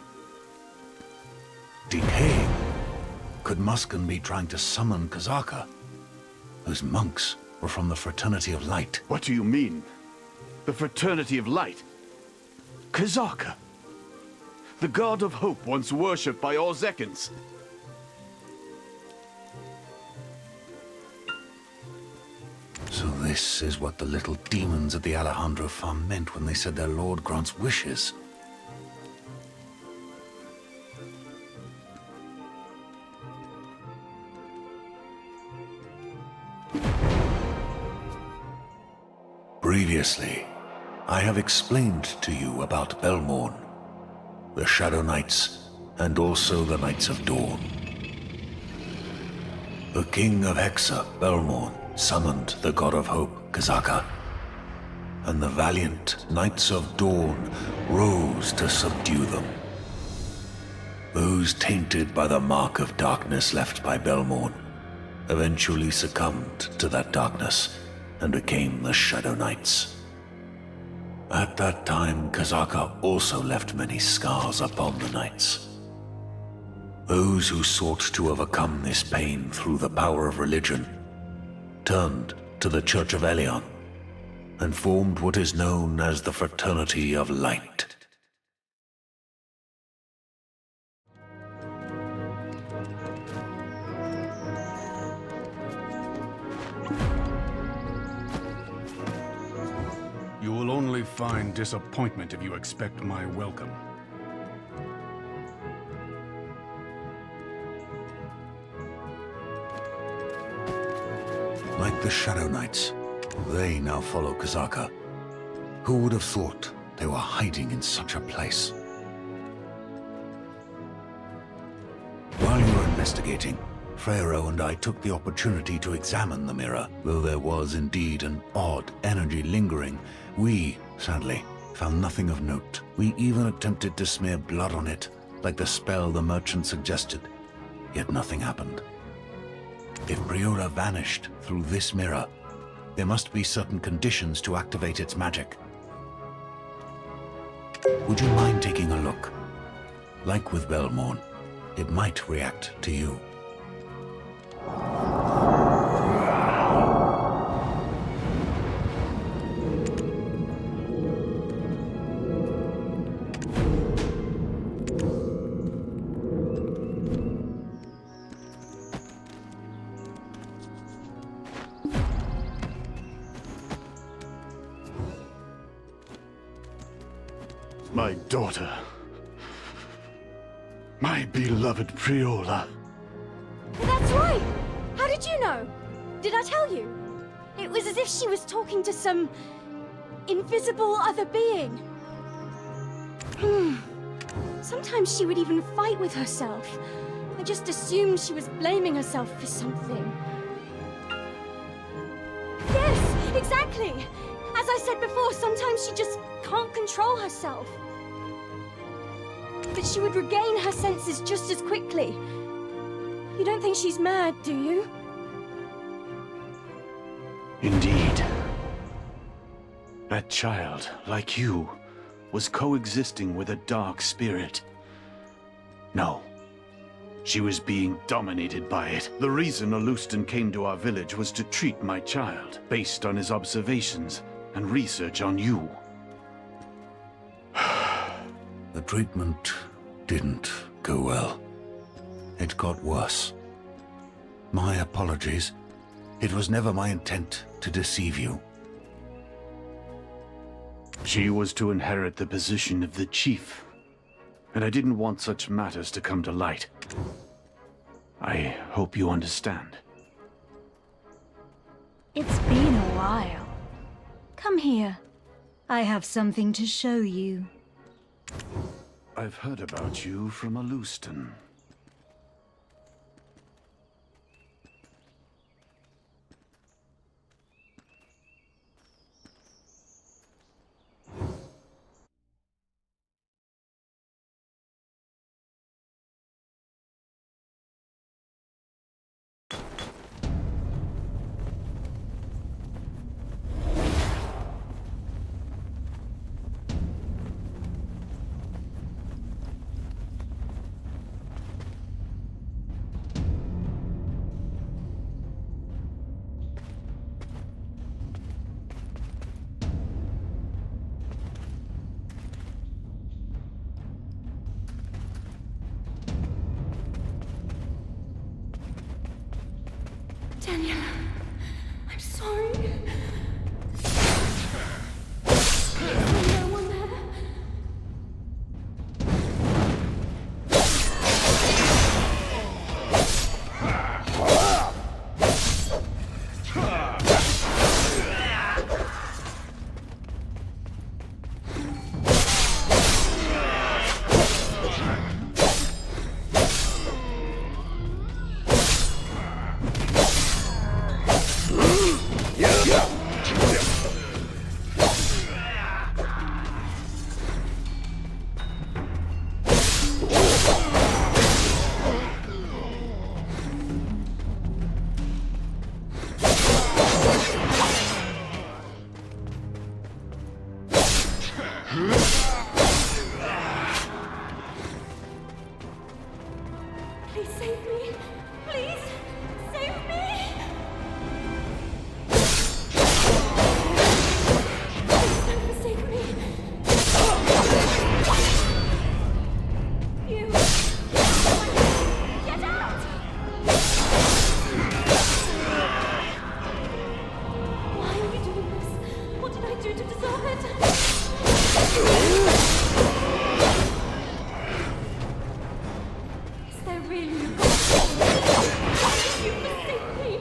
Decaying? Could Muskan be trying to summon Kazaka? Those monks were from the Fraternity of Light. What do you mean? The Fraternity of Light? Kazaka? The god of hope once worshipped by all Zekans. So this is what the little demons at the Alejandro farm meant when they said their lord grants wishes. Previously, I have explained to you about Belmorn, the Shadow Knights, and also the Knights of Dawn. The King of Hexa, Belmorn, summoned the God of Hope, Kazaka, and the valiant Knights of Dawn rose to subdue them. Those tainted by the mark of darkness left by Belmorn eventually succumbed to that darkness and became the Shadow Knights. At that time, Kazaka also left many scars upon the Knights. Those who sought to overcome this pain through the power of religion turned to the Church of Elion and formed what is known as the Fraternity of Light. You will only find disappointment if you expect my welcome. Like the Shadow Knights, they now follow Kazaka. Who would have thought they were hiding in such a place? While you were investigating, Freyro and I took the opportunity to examine the mirror. Though there was indeed an odd energy lingering, we, sadly, found nothing of note. We even attempted to smear blood on it, like the spell the merchant suggested, yet nothing happened. If Priola vanished through this mirror, there must be certain conditions to activate its magic. Would you mind taking a look? Like with Belmorn, it might react to you. My daughter. My beloved Priola. That's right! How did you know? Did I tell you? It was as if she was talking to some invisible other being. Sometimes she would even fight with herself. I just assumed she was blaming herself for something. Yes, exactly! As I said before, sometimes she just can't control herself. But she would regain her senses just as quickly. You don't think she's mad, do you? Indeed. That child, like you, was coexisting with a dark spirit. No. She was being dominated by it. The reason Alustan came to our village was to treat my child, based on his observations and research on you. The treatment didn't go well. It got worse. My apologies. It was never my intent to deceive you. She was to inherit the position of the chief, and I didn't want such matters to come to light. I hope you understand. It's been a while. Come here. I have something to show you. I've heard about you from Alustan. Daniela, I'm sorry. No one there. Please save me. Please save me. Please don't forsake me. You. Get out. Why are you doing this? What did I do to deserve it? Is there really a God? Why did you forsake me?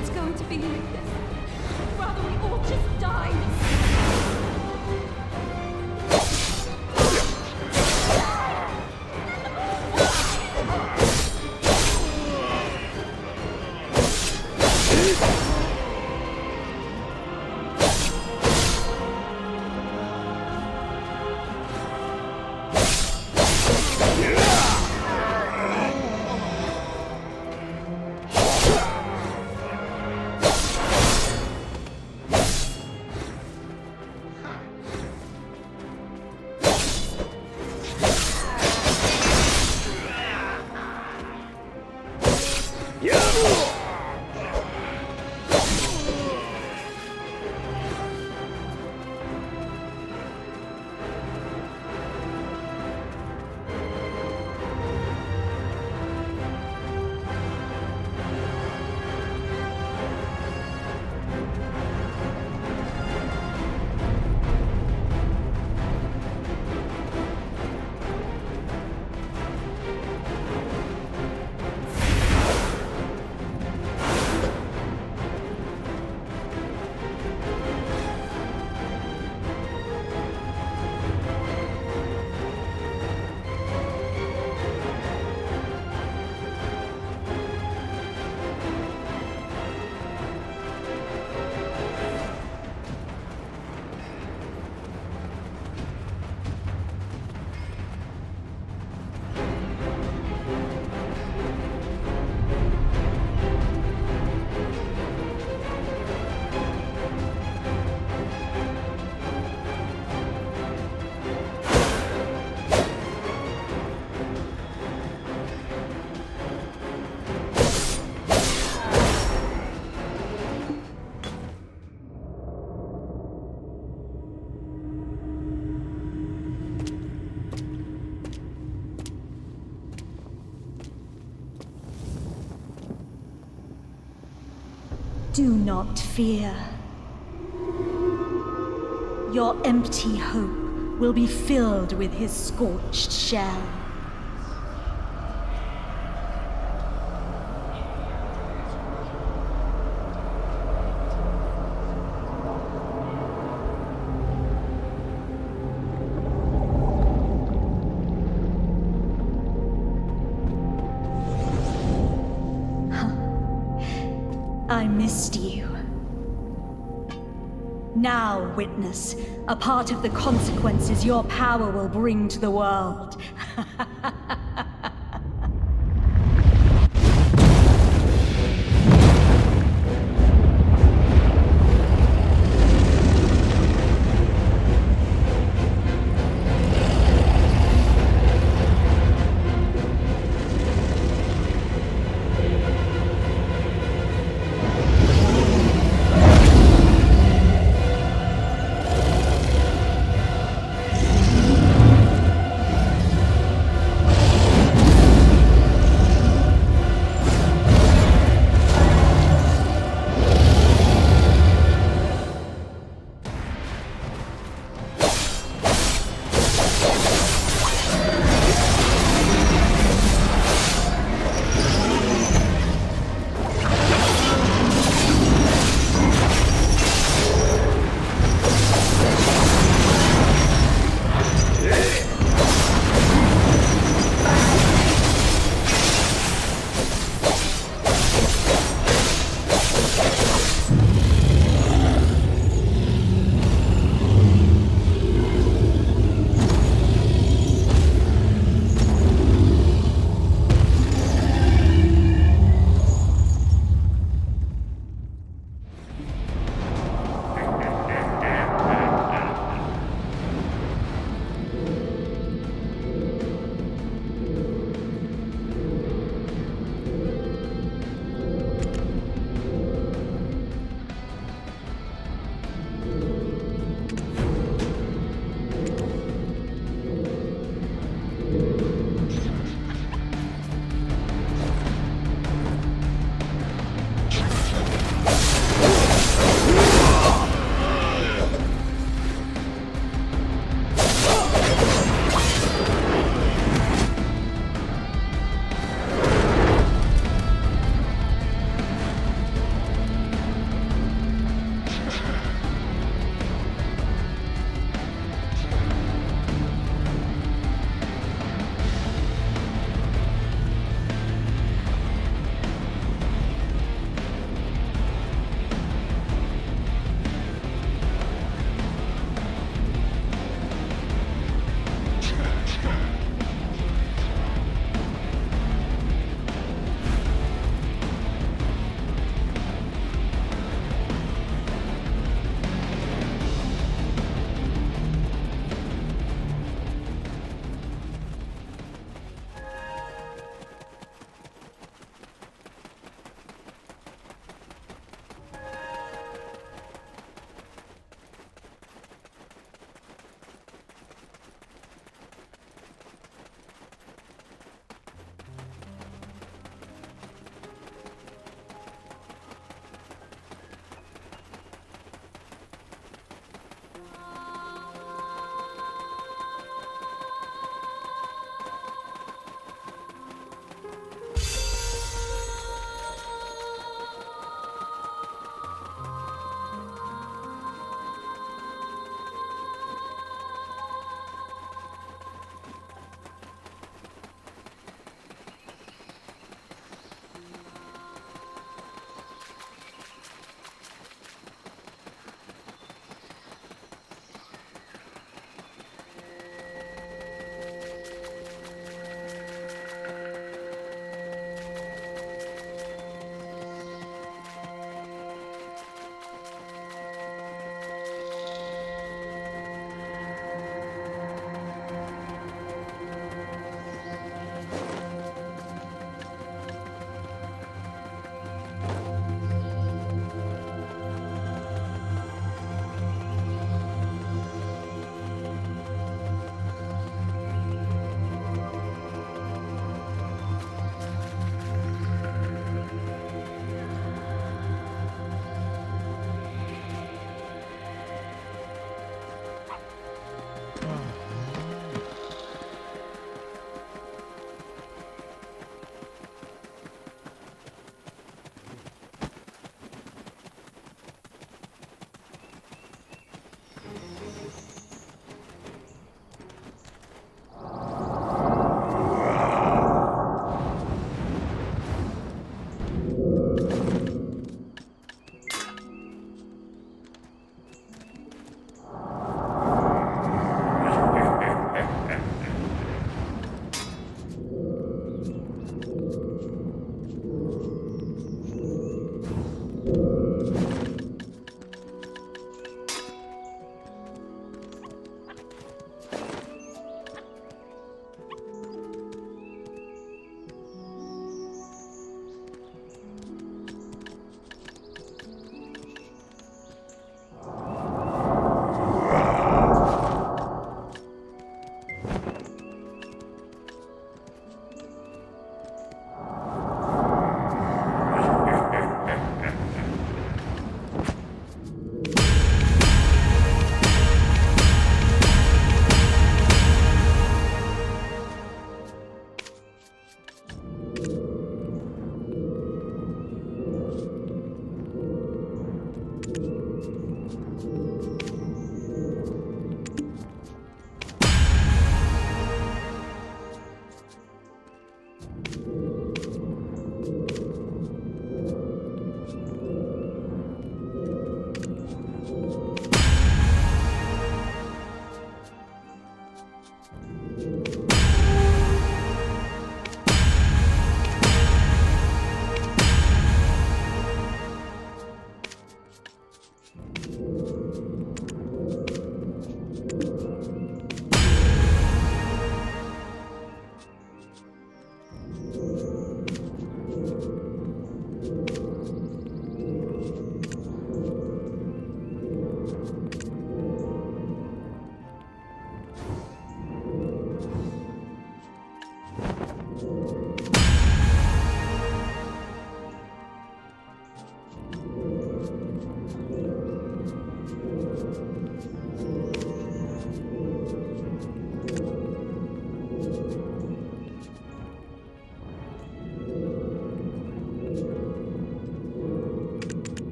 It's going to be like this. I'd rather we all just die. Do not fear. Your empty hope will be filled with his scorched shell. I missed you. Now, witness a part of the consequences your power will bring to the world.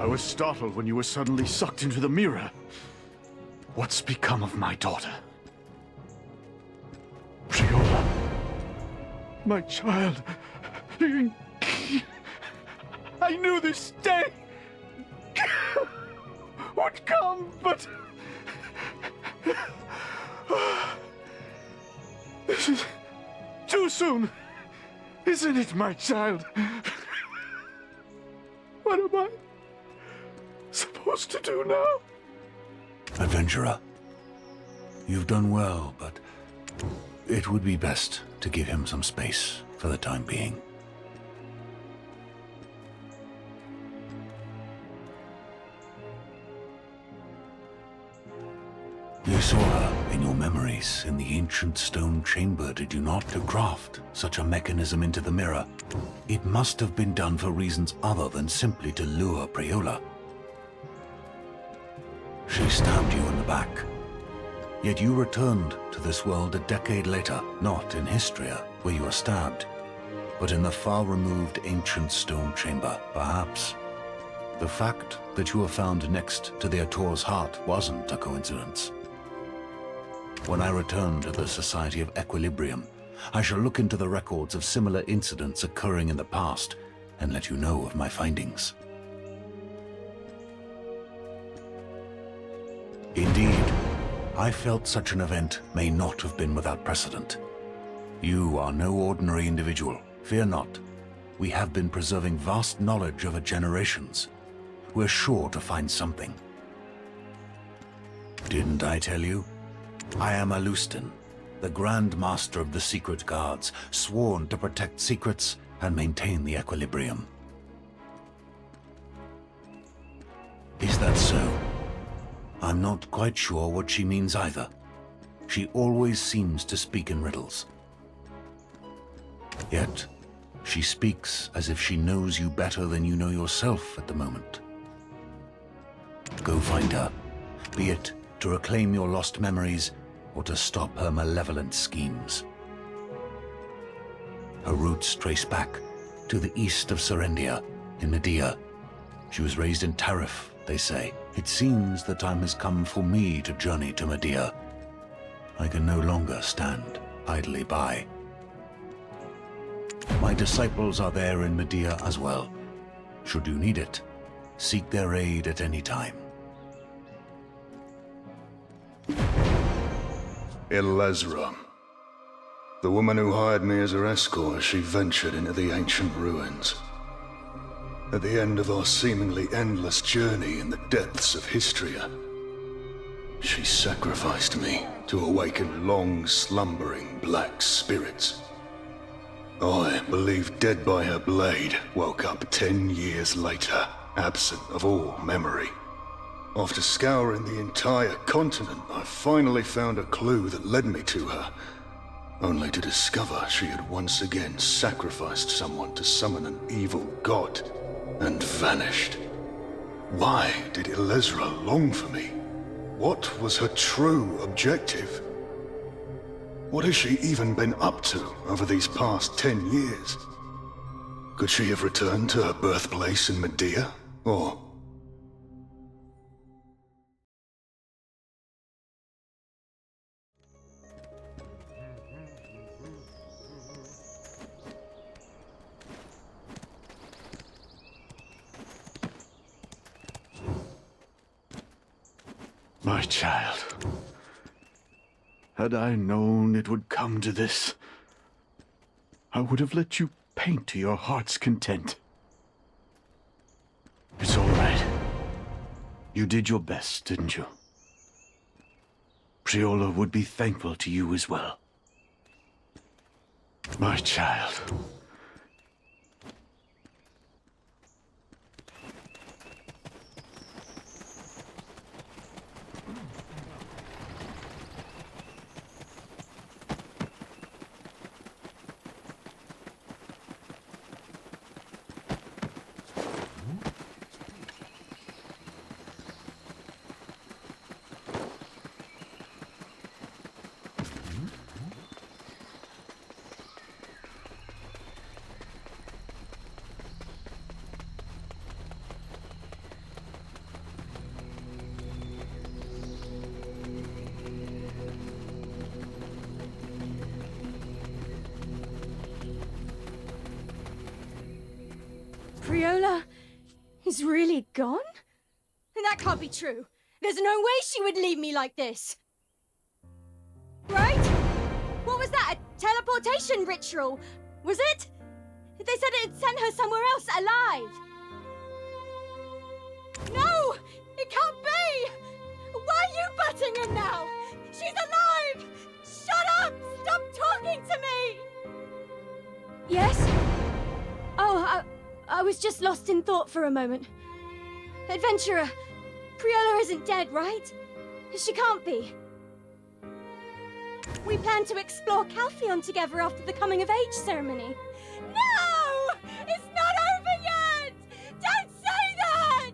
I was startled when you were suddenly sucked into the mirror. What's become of my daughter? Priola. My child. I knew this day would come, but... This is too soon, isn't it, my child? What am I supposed to do now? Adventurer, you've done well, but it would be best to give him some space for the time being. You saw her in your memories in the ancient stone chamber, did you not, to craft such a mechanism into the mirror? It must have been done for reasons other than simply to lure Priola. She stabbed you in the back. Yet you returned to this world a decade later, not in Histria, where you were stabbed, but in the far-removed ancient stone chamber, perhaps. The fact that you were found next to the Ator's heart wasn't a coincidence. When I return to the Society of Equilibrium, I shall look into the records of similar incidents occurring in the past and let you know of my findings. Indeed, I felt such an event may not have been without precedent. You are no ordinary individual. Fear not. We have been preserving vast knowledge over generations. We're sure to find something. Didn't I tell you? I am Alustin, the Grand Master of the Secret Guards, sworn to protect secrets and maintain the equilibrium. Is that so? I'm not quite sure what she means either. She always seems to speak in riddles. Yet, she speaks as if she knows you better than you know yourself at the moment. Go find her, be it to reclaim your lost memories or to stop her malevolent schemes. Her roots trace back to the east of Serendia, in Medea. She was raised in Tarif, they say. It seems the time has come for me to journey to Medea. I can no longer stand idly by. My disciples are there in Medea as well. Should you need it, seek their aid at any time. Elezra. The woman who hired me as her escort as she ventured into the ancient ruins. At the end of our seemingly endless journey in the depths of Histria, she sacrificed me to awaken long slumbering black spirits. I, believed dead by her blade, woke up 10 years later, absent of all memory. After scouring the entire continent, I finally found a clue that led me to her, only to discover she had once again sacrificed someone to summon an evil god, and vanished. Why did Elezra long for me? What was her true objective? What has she even been up to over these past 10 years? Could she have returned to her birthplace in Medea, or... My child. Had I known it would come to this, I would have let you paint to your heart's content. It's all right. You did your best, didn't you? Priola would be thankful to you as well. My child. Priola is really gone? That can't be true. There's no way she would leave me like this. Right? What was that? A teleportation ritual? Was it? They said it had sent her somewhere else alive. No! It can't be! Why are you butting in now? She's alive! Shut up! Stop talking to me! Yes? Oh, I was just lost in thought for a moment. Adventurer, Priola isn't dead, right? She can't be. We plan to explore Calpheon together after the coming-of-age ceremony. No! It's not over yet! Don't say that!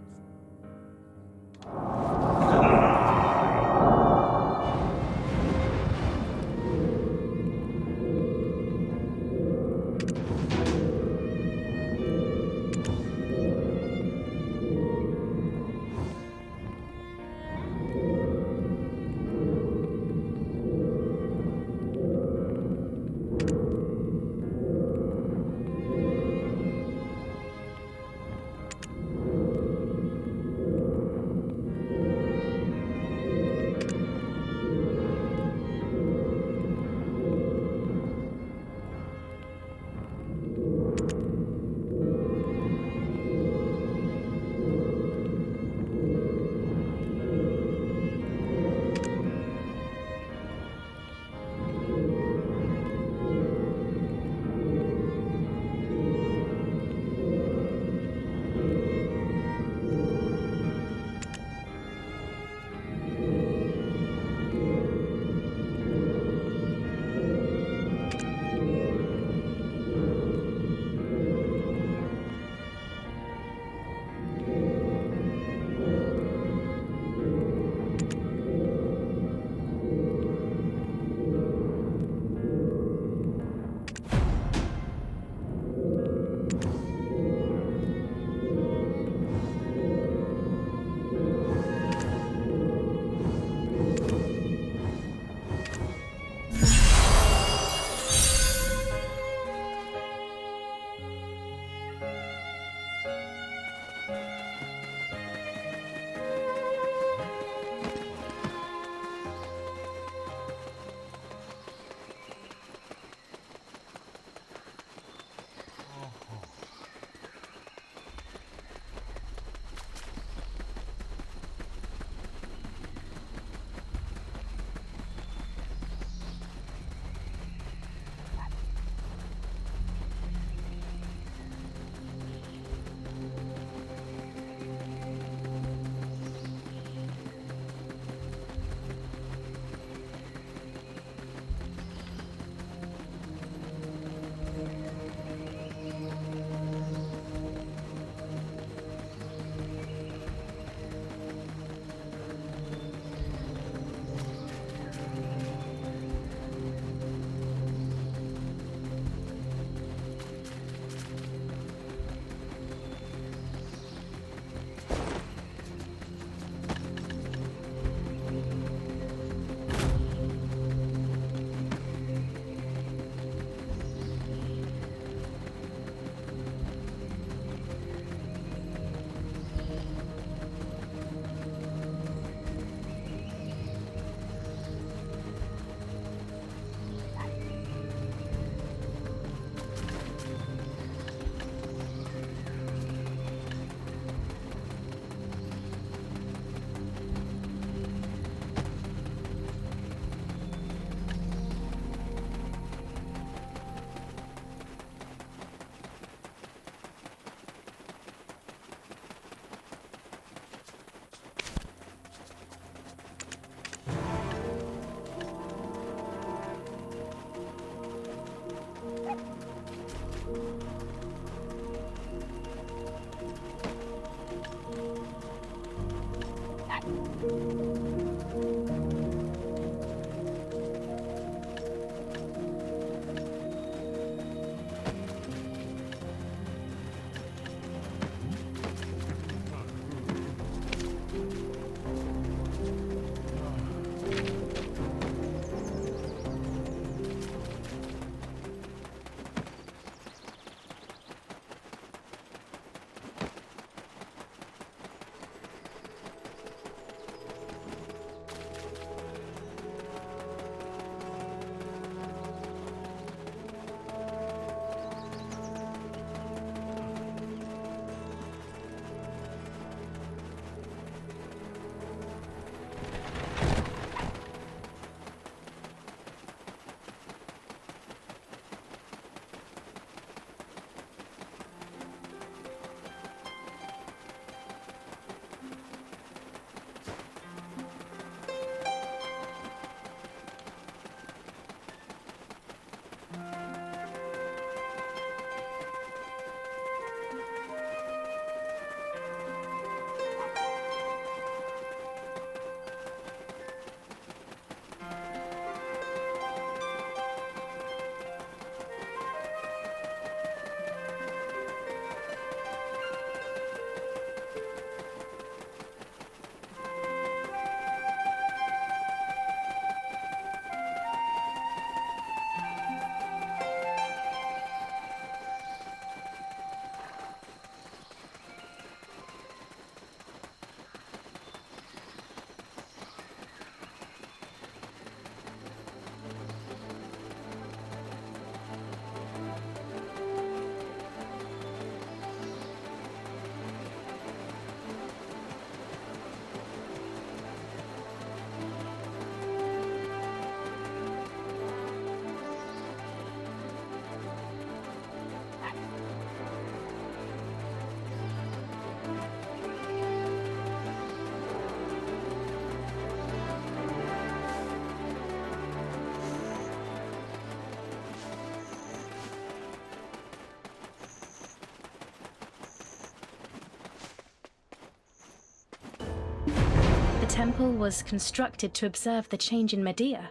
temple was constructed to observe the change in Medea.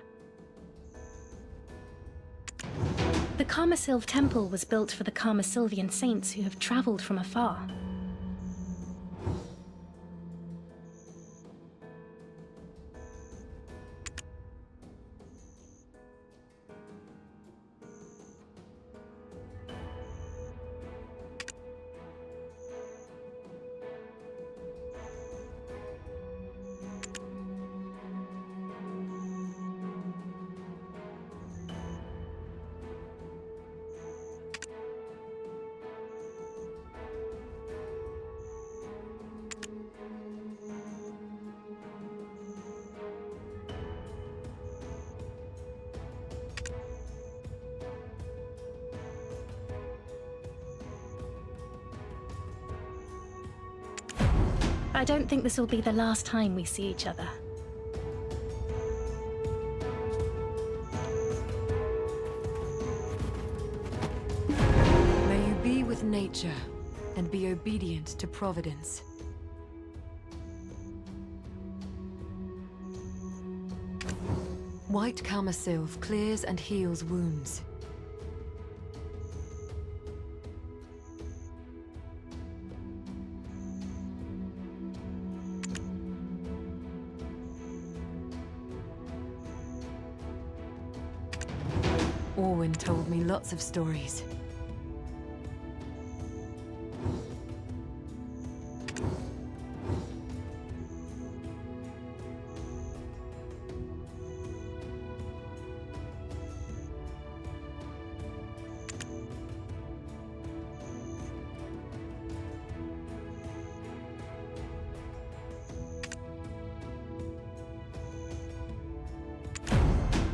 The Karmasilv Temple was built for the Karmasilvian saints who have traveled from afar. I don't think this will be the last time we see each other. May you be with nature and be obedient to Providence. White Karmasilv clears and heals wounds. Orwin told me lots of stories.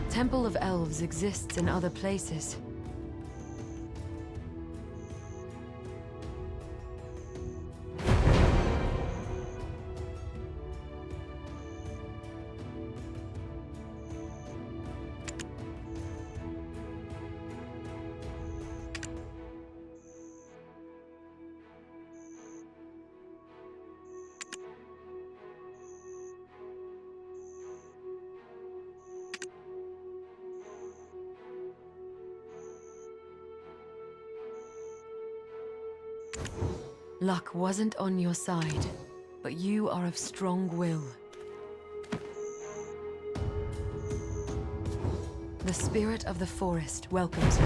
Temple of Elves exists in other places. Luck wasn't on your side, but you are of strong will. The spirit of the forest welcomes you.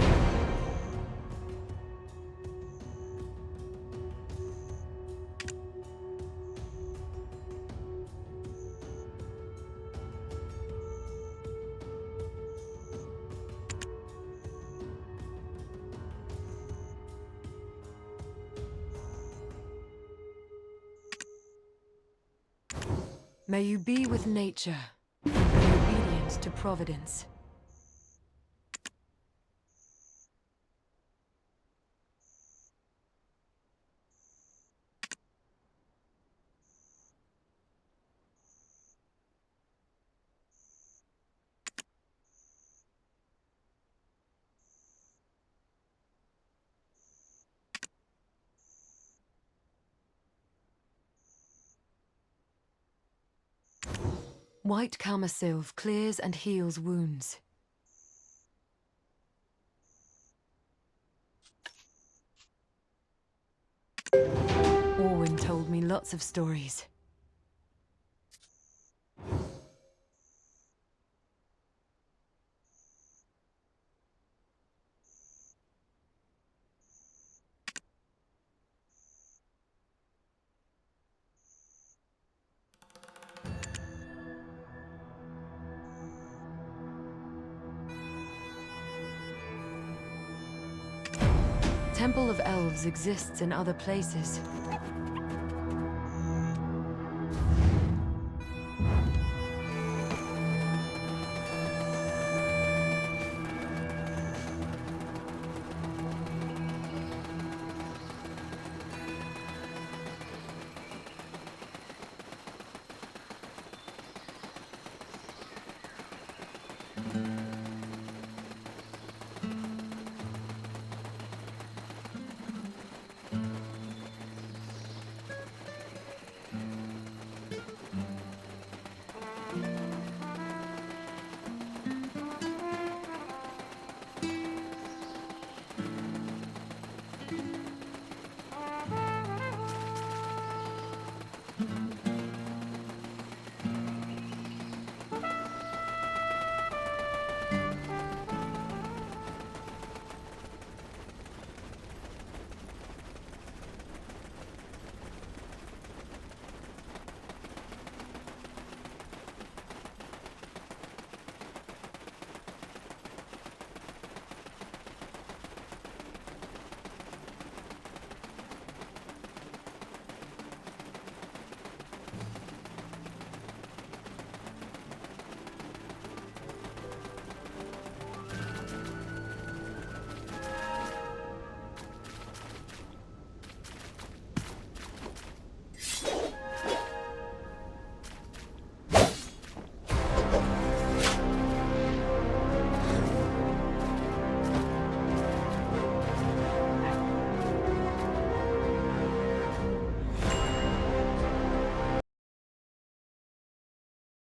May you be with nature, and be obedient to Providence. White Karmasilv clears and heals wounds. Orwin told me lots of stories. Temple of Elves exists in other places.